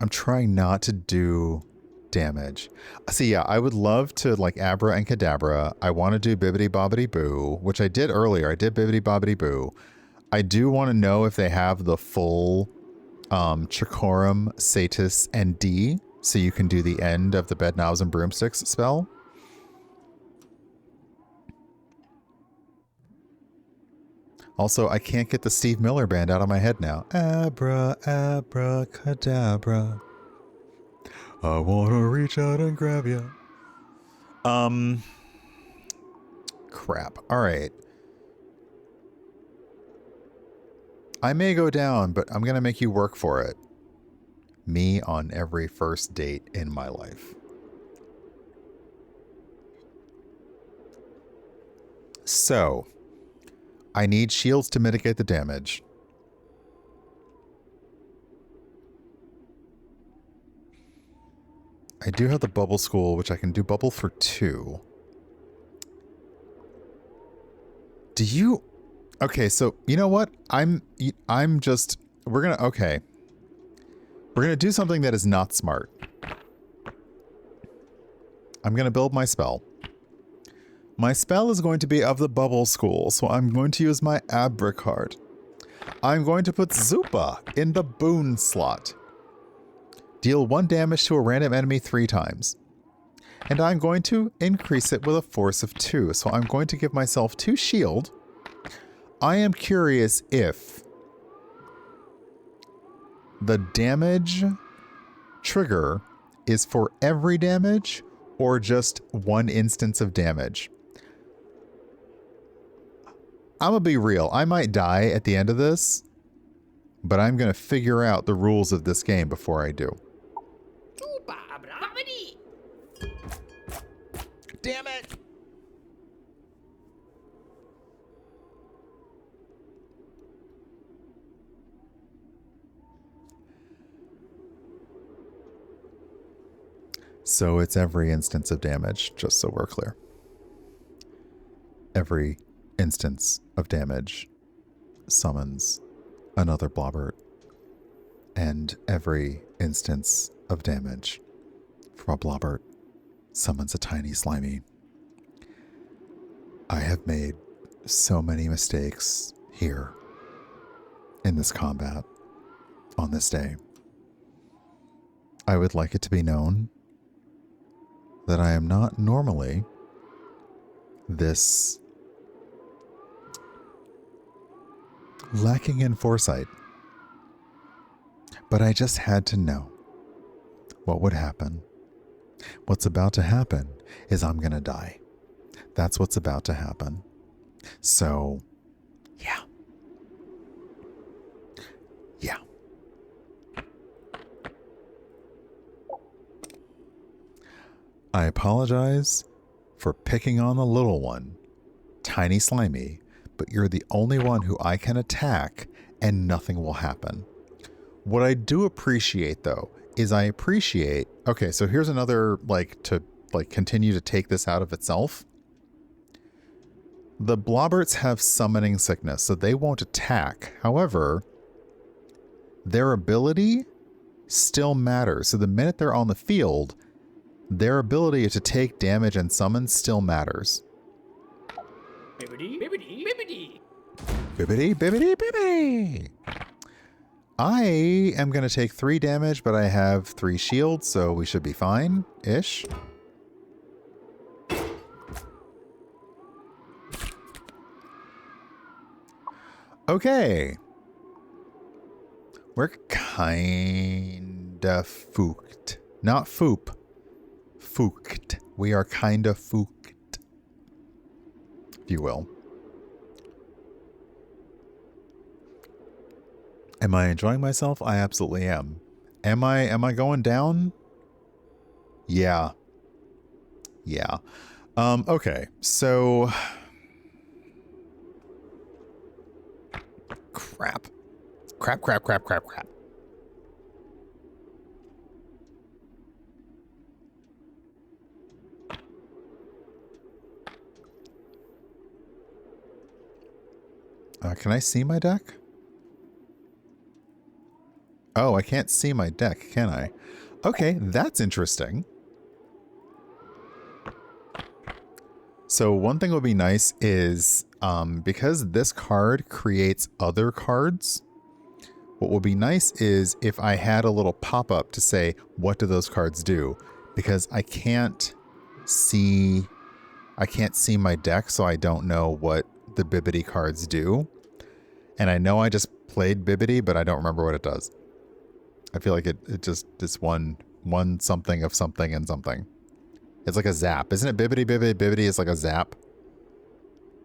I'm trying not to do damage. See, yeah, I would love to like Abra and Kadabra. I want to do Bibidi Bobidi Boo, which I did earlier. I did Bibidi Bobidi Boo. I do want to know if they have the full Tricorum, Satis, and D, so you can do the end of the Bed Knobs and Broomsticks spell. Also, I can't get the Steve Miller Band out of my head now. Abra, abracadabra. I want to reach out and grab you. Crap. All right. I may go down, but I'm going to make you work for it. Me on every first date in my life. So, I need shields to mitigate the damage. I do have the bubble school, which I can do bubble for 2. Do you... Okay, so you know what? I'm just... We're going to... Okay. We're going to do something that is not smart. I'm going to build my spell. My spell is going to be of the bubble school, so I'm going to use my Abra card. I'm going to put Zupa in the boon slot. Deal 1 damage to a random enemy 3 times. And I'm going to increase it with a force of 2, so I'm going to give myself 2 shield. I am curious if the damage trigger is for every damage or just 1 instance of damage. I'm gonna be real. I might die at the end of this, but I'm gonna figure out the rules of this game before I do. Damn it! So it's every instance of damage, just so we're clear. Every instance of damage summons another Blobbert, and every instance of damage from a Blobbert summons a tiny Slimy. I have made so many mistakes here in this combat on this day. I would like it to be known that I am not normally this lacking in foresight. But I just had to know what would happen. What's about to happen is I'm going to die. That's what's about to happen. So, yeah. Yeah. I apologize for picking on the little one, Tiny Slimy, but you're the only one who I can attack and nothing will happen. What I do appreciate, though, is I appreciate... Okay, so here's another, like, to like continue to take this out of itself. The Blobberts have summoning sickness, so they won't attack. However, their ability still matters. So the minute they're on the field, their ability to take damage and summon still matters. Bibidi Bibidi Bibidi. Bibidi Bibidi Bibidi. I am going to take 3 damage, but I have 3 shields, so we should be fine-ish. Okay. We're kinda fooked. Not foop. Fooked. We are kinda fooked, if you will. Am I enjoying myself? I absolutely am. Am I going down? Yeah. Yeah. Okay. So crap. Crap. Can I see my deck? Oh, I can't see my deck, can I? Okay, that's interesting. So one thing would be nice is, because this card creates other cards, what would be nice is if I had a little pop-up to say, what do those cards do? Because I can't see my deck, so I don't know what the Bibidi cards do. And I know I just played Bibidi, but I don't remember what it does. I feel like it just is one something of something and something. It's like a zap. Isn't it Bibidi Bibidi? Bibidi is like a zap.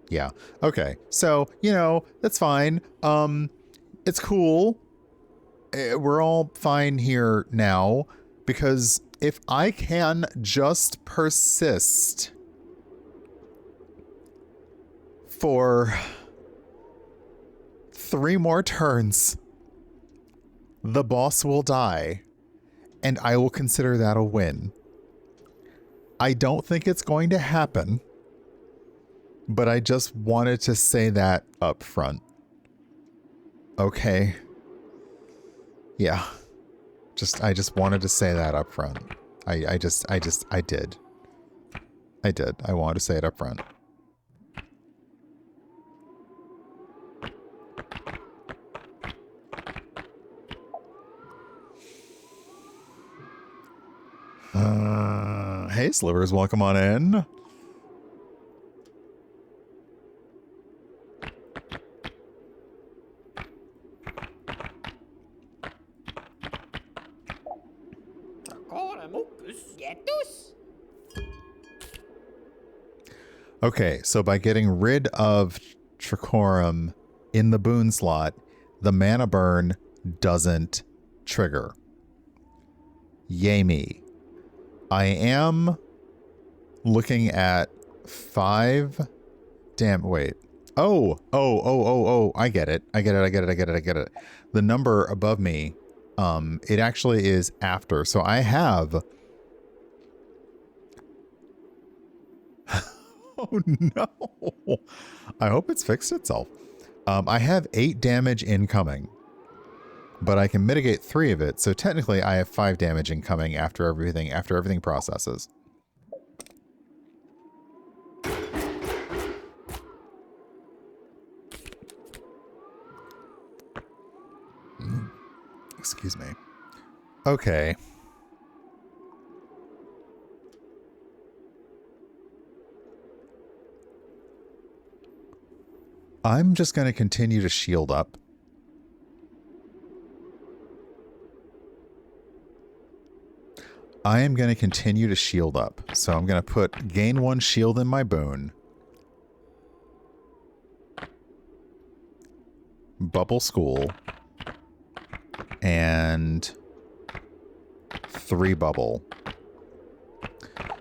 Yeah. Okay. So, you know, that's fine. It's cool. We're all fine here now, because if I can just persist for 3 more turns, the boss will die, and I will consider that a win. I don't think it's going to happen, but I just wanted to say that up front. Okay. Yeah. I just wanted to say that up front. I did. I wanted to say it up front. Hey, Slivers, welcome on in. Okay, so by getting rid of Tricorum in the boon slot, the mana burn doesn't trigger. Yay me. I am looking at 5. Damn, wait. Oh, I get it. I get it. The number above me, it actually is after. So I have... Oh no. I hope it's fixed itself. I have 8 damage incoming, but I can mitigate 3 of it. So technically I have 5 damage incoming after everything processes. Excuse me. Okay. I'm just going to continue to shield up. I am going to continue to shield up. So I'm going to put gain 1 shield in my boon. Bubble School. And 3 bubble.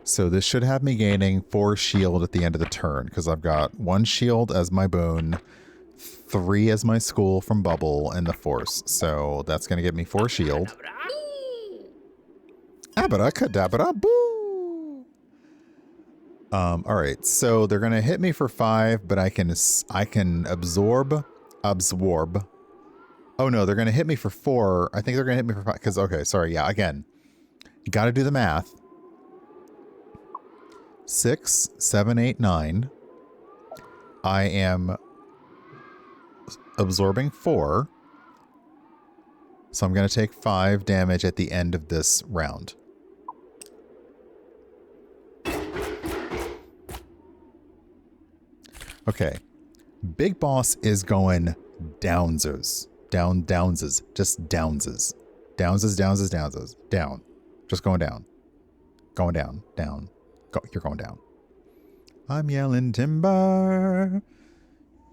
So this should have me gaining 4 shield at the end of the turn, because I've got 1 shield as my boon, 3 as my school from bubble, and the force. So that's going to get me 4 shield. Abracadabra, boo! All right, so they're gonna hit me for 5, but I can absorb. Oh no, they're gonna hit me for 4. I think they're gonna hit me for 5 because okay, sorry, yeah, again, you got to do the math. 6, 7, 8, 9. I am absorbing 4, so I'm gonna take 5 damage at the end of this round. Okay. Big boss is going downses. Downses. Just downses. Downses. Down. Just going down. Going down. Down. You're going down. I'm yelling timber.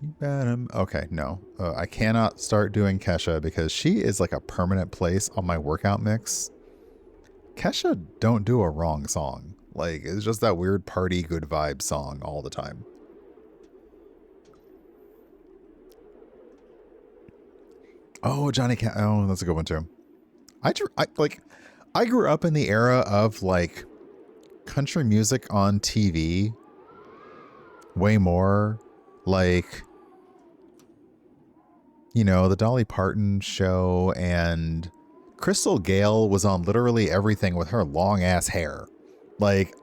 You better. Okay, no. I cannot start doing Kesha because she is like a permanent place on my workout mix. Kesha don't do a wrong song. Like, it's just that weird party good vibe song all the time. Oh, Johnny Cash. Oh, that's a good one too. I grew up in the era of like country music on TV. Way more like, you know, the Dolly Parton show, and Crystal Gale was on literally everything with her long ass hair. Like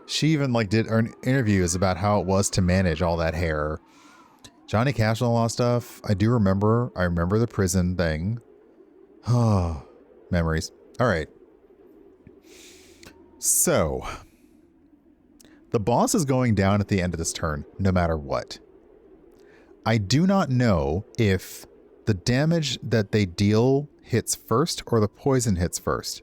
she even like did interviews about how it was to manage all that hair. Johnny Cash and a lot of stuff. I remember the prison thing. Oh, memories. All right. So, the boss is going down at the end of this turn, no matter what. I do not know if the damage that they deal hits first or the poison hits first.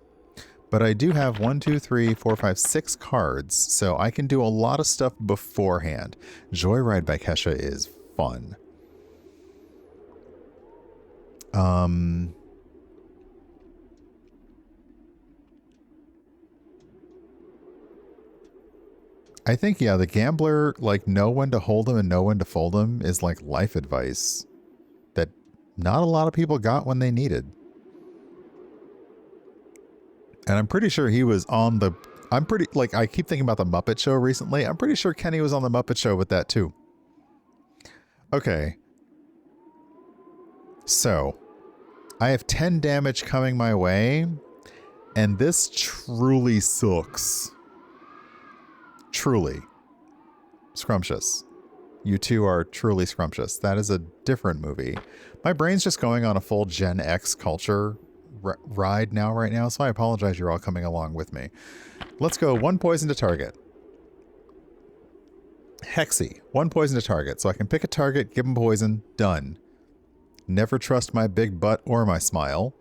But I do have 1, 2, 3, 4, 5, 6 cards, so I can do a lot of stuff beforehand. Joyride by Kesha is fun. I think, yeah, the gambler, like, know when to hold him and know when to fold him is like life advice that not a lot of people got when they needed. And I'm pretty sure he was on the, I keep thinking about the Muppet Show recently. I'm pretty sure Kenny was on the Muppet Show with that too. Okay. So, I have 10 damage coming my way, and this truly sucks. Truly. Scrumptious. You two are truly scrumptious. That is a different movie. My brain's just going on a full Gen X culture ride right now, so I apologize you're all coming along with me. Let's go 1 poison to target. Hexy. 1 poison to target. So I can pick a target, give him poison, done. Never trust my big butt or my smile.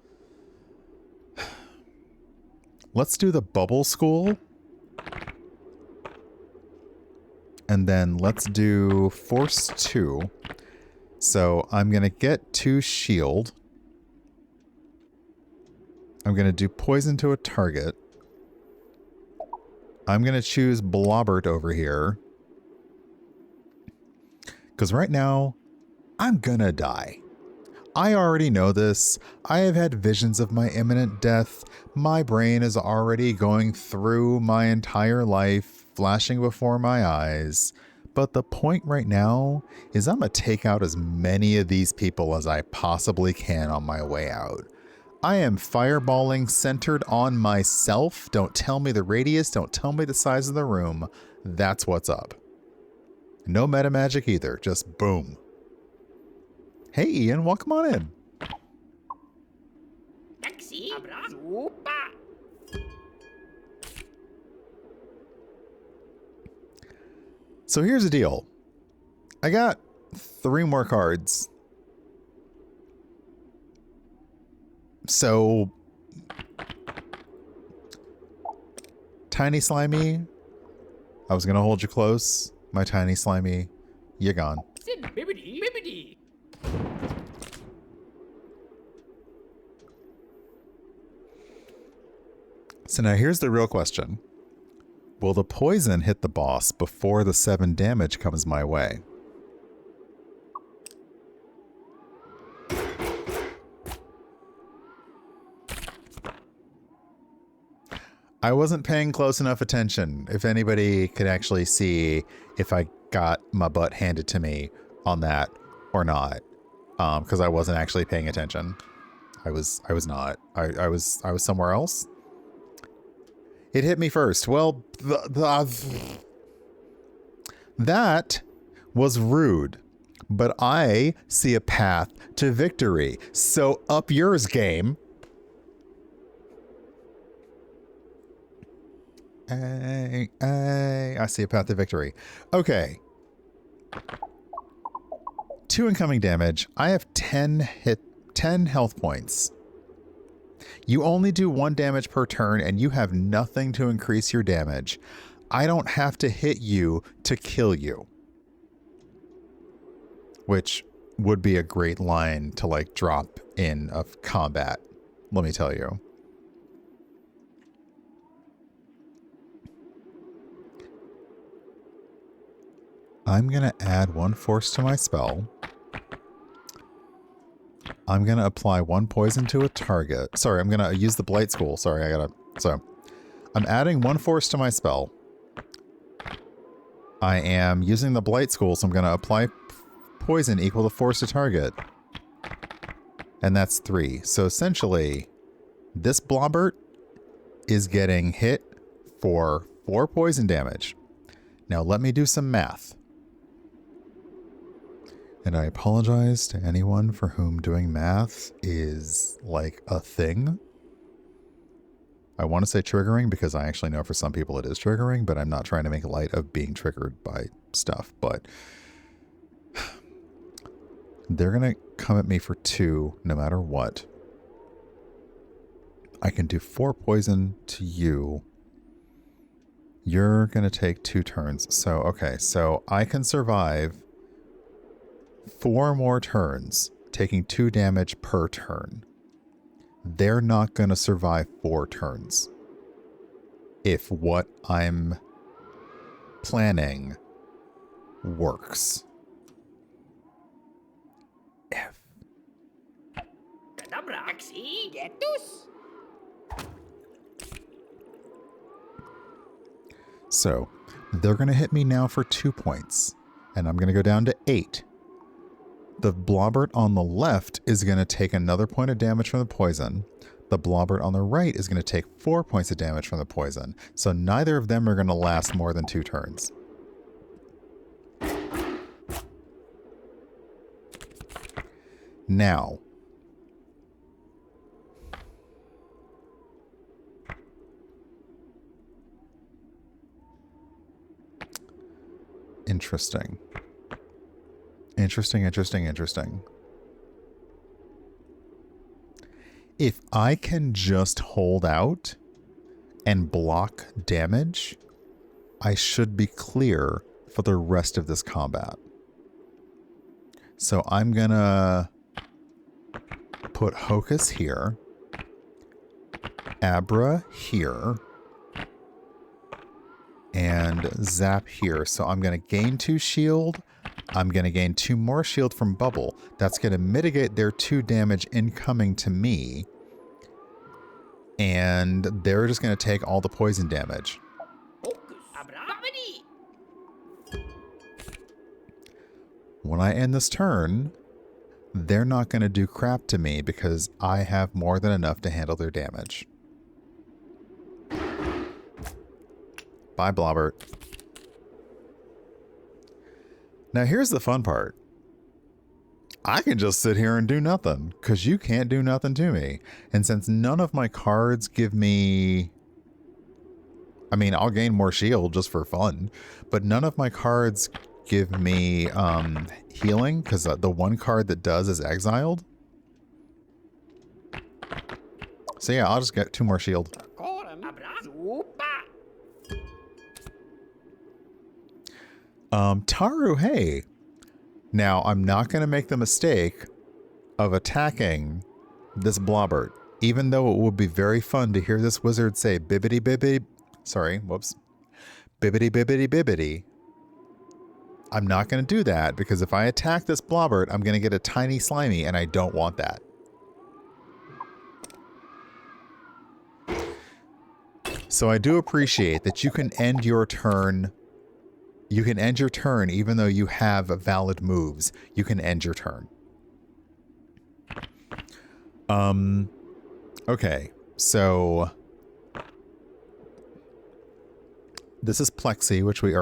Let's do the bubble school. And then let's do force 2. So I'm going to get 2 shield. I'm going to do poison to a target. I'm going to choose Blobbert over here. Because right now, I'm going to die. I already know this. I have had visions of my imminent death. My brain is already going through my entire life, flashing before my eyes. But the point right now is I'm going to take out as many of these people as I possibly can on my way out. I am fireballing centered on myself. Don't tell me the radius. Don't tell me the size of the room. That's what's up. No meta magic either. Just boom. Hey, Ian, welcome on in. So here's the deal. I got 3 more cards. So, Tiny Slimy, I was going to hold you close. My Tiny Slimy, you're gone. Bibidi Bibidi. So now here's the real question. Will the poison hit the boss before the 7 damage comes my way? I wasn't paying close enough attention. If anybody could actually see if I got my butt handed to me on that or not, because I wasn't actually paying attention. I was not. I was somewhere else. It hit me first. Well, that was rude, but I see a path to victory. So up yours, game. I see a path to victory. Okay. 2 incoming damage. I have 10 health points. You only do 1 damage per turn and you have nothing to increase your damage. I don't have to hit you to kill you. Which would be a great line to like drop in of combat, let me tell you. I'm going to add 1 force to my spell. I'm going to apply 1 poison to a target. Sorry, I'm going to use the Blight School. Sorry, So, I'm adding 1 force to my spell. I am using the Blight School, so I'm going to apply poison equal to force to target. And that's 3. So essentially, this Blobbert is getting hit for 4 poison damage. Now let me do some math. And I apologize to anyone for whom doing math is like a thing. I want to say triggering because I actually know for some people it is triggering, but I'm not trying to make light of being triggered by stuff. But they're going to come at me for 2 no matter what. I can do 4 poison to you. You're going to take 2 turns. So, okay, so I can survive 4 more turns, taking 2 damage per turn. They're not going to survive 4 turns. If what I'm planning works. If. So, they're going to hit me now for 2 points, and I'm going to go down to 8. The Blobbert on the left is going to take another point of damage from the poison. The Blobbert on the right is going to take 4 points of damage from the poison. So neither of them are going to last more than 2 turns. Now, interesting. Interesting. If I can just hold out and block damage, I should be clear for the rest of this combat. So I'm gonna put Hocus here, Abra here, and Zap here. So I'm gonna gain 2 shield. I'm going to gain 2 more shield from Bubble. That's going to mitigate their 2 damage incoming to me. And they're just going to take all the poison damage. When I end this turn, they're not going to do crap to me because I have more than enough to handle their damage. Bye, Blobbert. Now here's the fun part. I can just sit here and do nothing because you can't do nothing to me. And since none of my cards give me... I mean, I'll gain more shield just for fun, but none of my cards give me healing because the one card that does is exiled. So yeah, I'll just get 2 more shield. Taru, hey. Now, I'm not going to make the mistake of attacking this Blobbert, even though it would be very fun to hear this wizard say Bibidi Bibidi. Sorry, whoops. Bibidi Bibidi Bibidi. I'm not going to do that because if I attack this Blobbert, I'm going to get a tiny slimy, and I don't want that. So I do appreciate that you can end your turn. You can end your turn even though you have valid moves. You can end your turn. Okay, so this is Plexi, which we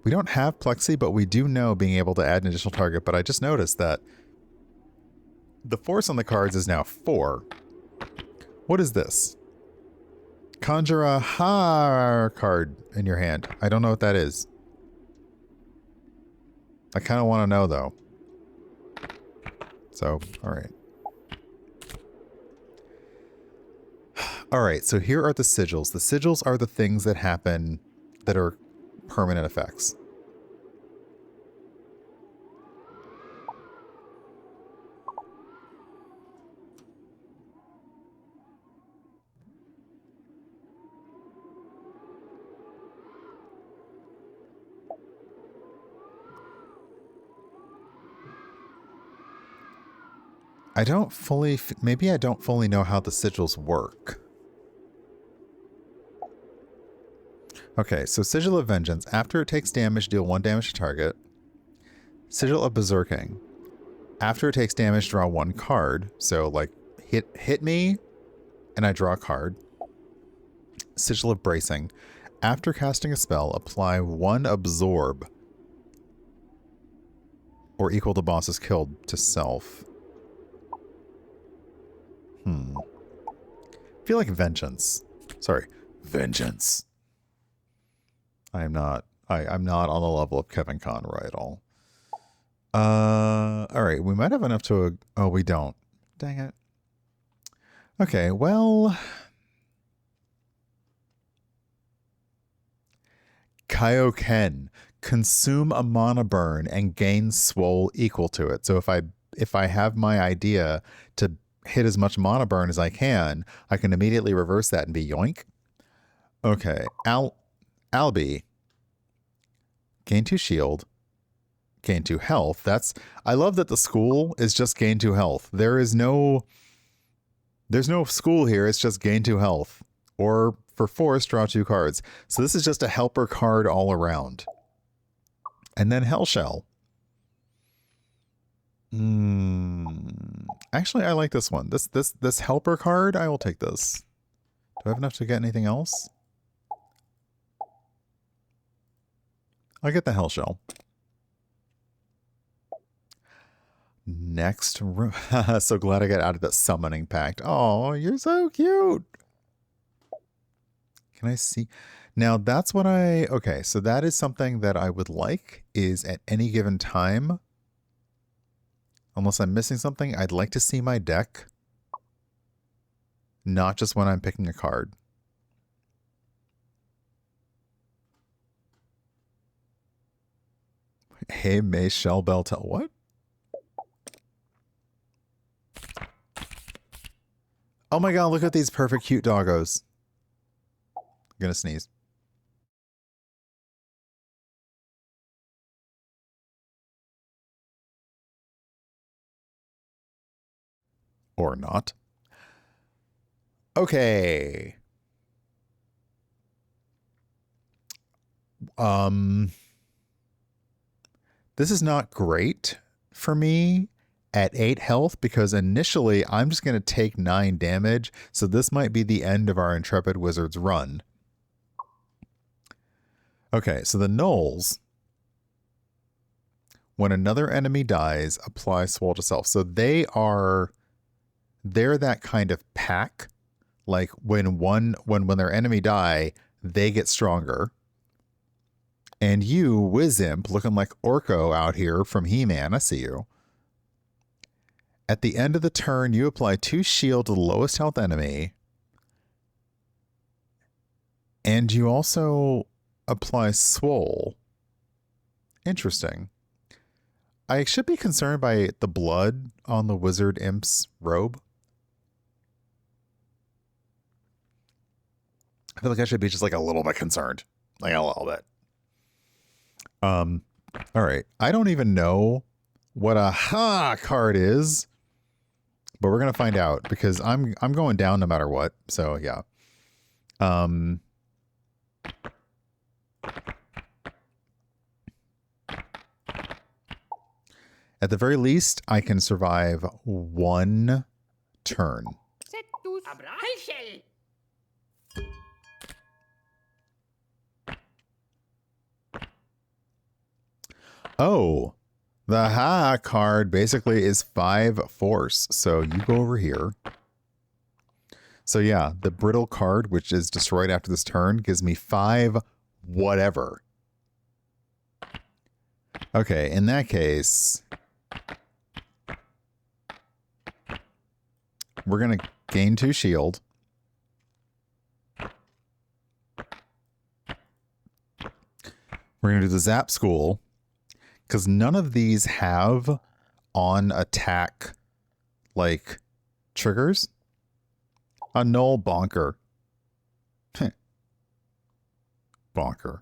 don't have Plexi, but we do know being able to add an additional target. But I just noticed that the force on the cards is now 4. What is this? Conjure a card in your hand. I don't know what that is. I kind of want to know, though. So, all right. All right, so here are the sigils. The sigils are the things that happen that are permanent effects. Maybe I don't fully know how the sigils work. Okay, so Sigil of Vengeance. After it takes damage, deal 1 damage to target. Sigil of Berserking. After it takes damage, draw 1 card. So, like, hit me, and I draw a card. Sigil of Bracing. After casting a spell, apply 1 Absorb, or equal to bosses killed, to self. I feel like Vengeance. Sorry, Vengeance. I'm not on the level of Kevin Conroy at all. All right, we might have enough to... Oh, we don't. Dang it. Okay, well... Kaioken. Consume a mana burn and gain swole equal to it. So if I have my idea to hit as much mana burn as I can immediately reverse that and be yoink. Okay, Albi. Gain 2 shield. Gain 2 health. I love that the school is just gain 2 health. There's no school here. It's just gain 2 health. Or for force, draw 2 cards. So this is just a helper card all around. And then Hellshell. Actually, I like this one. This helper card, I will take this. Do I have enough to get anything else? I'll get the Hellshell. Next room. So glad I got out of the summoning pact. Oh, you're so cute. Can I see? Now that's what okay, so that is something that I would like, is at any given time, unless I'm missing something, I'd like to see my deck, not just when I'm picking a card. Hey, May Shell Bell tell what? Oh my god, look at these perfect cute doggos. I'm gonna sneeze. Or not. Okay. This is not great for me at 8 health, because initially I'm just going to take 9 damage, so this might be the end of our Intrepid Wizard's run. Okay, so the Gnolls. When another enemy dies, apply Swole to self. So they're that kind of pack. Like when their enemy die, they get stronger. And you, Wizimp, looking like Orko out here from He-Man, I see you. At the end of the turn, you apply 2 shield to the lowest health enemy. And you also apply Swole. Interesting. I should be concerned by the blood on the Wizard Imp's robe. I feel like I should be just like a little bit concerned. Like a little bit. All right. I don't even know what a card is, but we're going to find out because I'm going down no matter what. So yeah. Um, at the very least, I can survive 1 turn. Setus. Abrahel. Oh, the Ha card basically is 5 force. So you go over here. So yeah, the brittle card, which is destroyed after this turn, gives me 5 whatever. Okay, in that case, we're going to gain 2 shield. We're going to do the Zap School, because none of these have on attack, like, triggers. A null bonker. Bonker.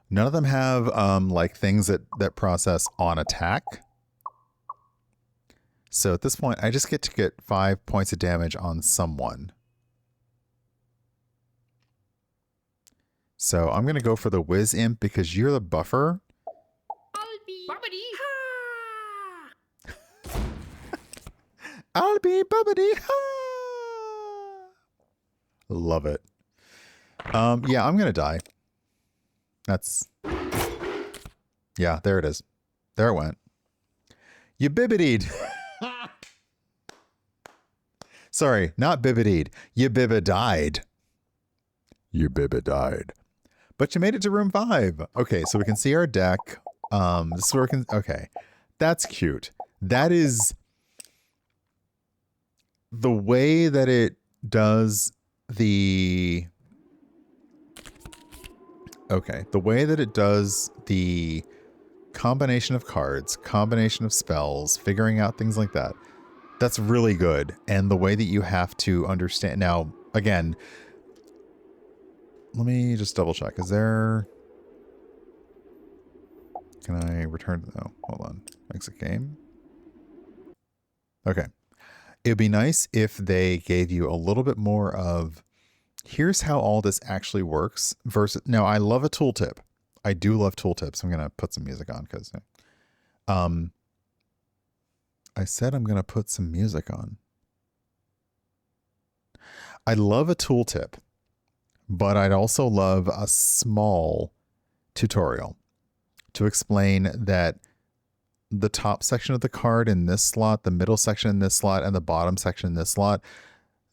None of them have, like, things that process on attack. So at this point, I just get to get 5 points of damage on someone. So I'm going to go for the Wiz Imp because you're the buffer. I'll be Bibidi. Ha! I'll be Bibidi. Ha! Love it. Yeah, I'm going to die. That's... Yeah, there it is. There it went. You bibidied. Sorry, not bibidied. You bibbidied. You bibbidied. But you made it to room 5. Okay, so we can see our deck. This is where we can... Okay, that's cute. That is... The way that it does the... Okay, the way that it does the combination of cards, combination of spells, figuring out things like that, that's really good. And the way that you have to understand... Now, again, let me just double check. Is there... Can I return... Oh, hold on. Exit game. Okay. It would be nice if they gave you a little bit more of... Here's how all this actually works versus... Now, I love a tooltip. I do love tooltips. I'm going to put some music on because... I said I'm going to put some music on. I love a tooltip, but I'd also love a small tutorial to explain that the top section of the card in this slot, the middle section in this slot, and the bottom section in this slot,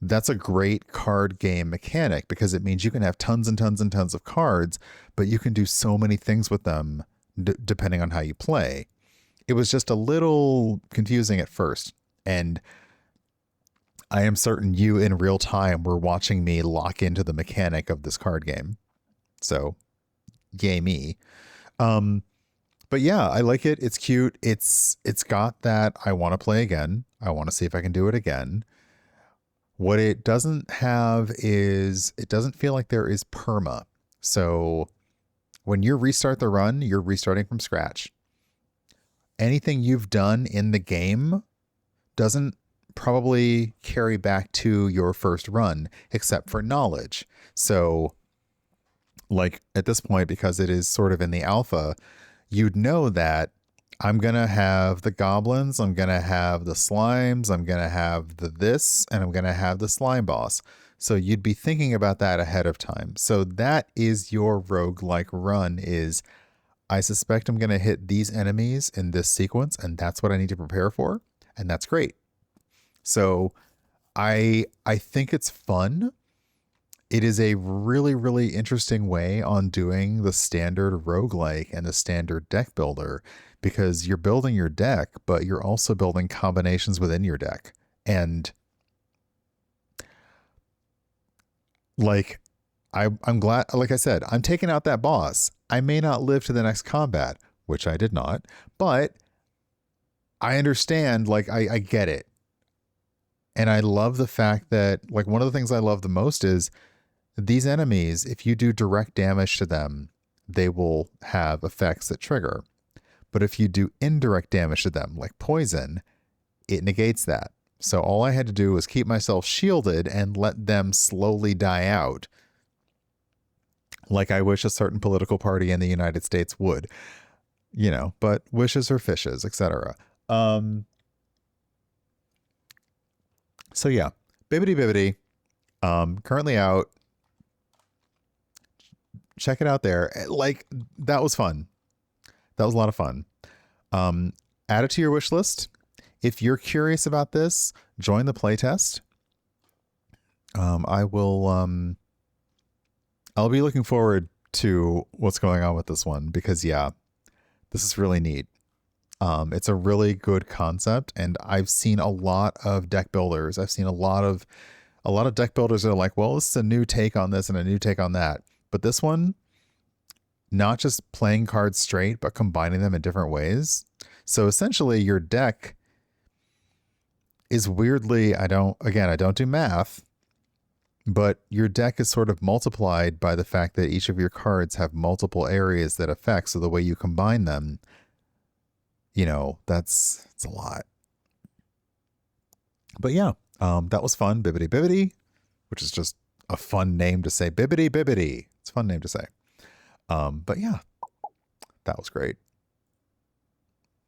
that's a great card game mechanic because it means you can have tons and tons and tons of cards, but you can do so many things with them depending on how you play. It was just a little confusing at first, and I am certain you in real time were watching me lock into the mechanic of this card game. So, yay me. But yeah, I like it. It's cute. It's got that I want to play again. I want to see if I can do it again. What it doesn't have is it doesn't feel like there is perma. So when you restart the run, you're restarting from scratch. Anything you've done in the game doesn't probably carry back to your first run, except for knowledge. So like at this point, because it is sort of in the alpha, you'd know that I'm going to have the goblins, I'm going to have the slimes, I'm going to have the this, and I'm going to have the slime boss. So you'd be thinking about that ahead of time. So that is your roguelike run is, I suspect I'm going to hit these enemies in this sequence, and that's what I need to prepare for. And that's great. So I think it's fun. It is a really, really interesting way on doing the standard roguelike and the standard deck builder, because you're building your deck, but you're also building combinations within your deck. And like, I'm glad, like I said, I'm taking out that boss. I may not live to the next combat, which I did not, but I understand, like, I get it. And I love the fact that, like, one of the things I love the most is these enemies, if you do direct damage to them, they will have effects that trigger. But if you do indirect damage to them, like poison, it negates that. So all I had to do was keep myself shielded and let them slowly die out. Like I wish a certain political party in the United States would, you know, but wishes are fishes, etc. So yeah, Bibidi Bibidi, currently out. Check it out there. Like, that was fun. That was a lot of fun. Add it to your wish list. If you're curious about this, join the playtest. I'll be looking forward to what's going on with this one because yeah, this is really neat. It's a really good concept, and I've seen a lot of deck builders. I've seen a lot of deck builders that are like, well, this is a new take on this and a new take on that. But this one, not just playing cards straight, but combining them in different ways. So essentially your deck is weirdly, I don't do math, but your deck is sort of multiplied by the fact that each of your cards have multiple areas that affect. So the way you combine them, you know, it's a lot. But yeah, that was fun. Bibidi Bibidi, which is just a fun name to say. Bibidi Bibidi. It's a fun name to say. But yeah, that was great.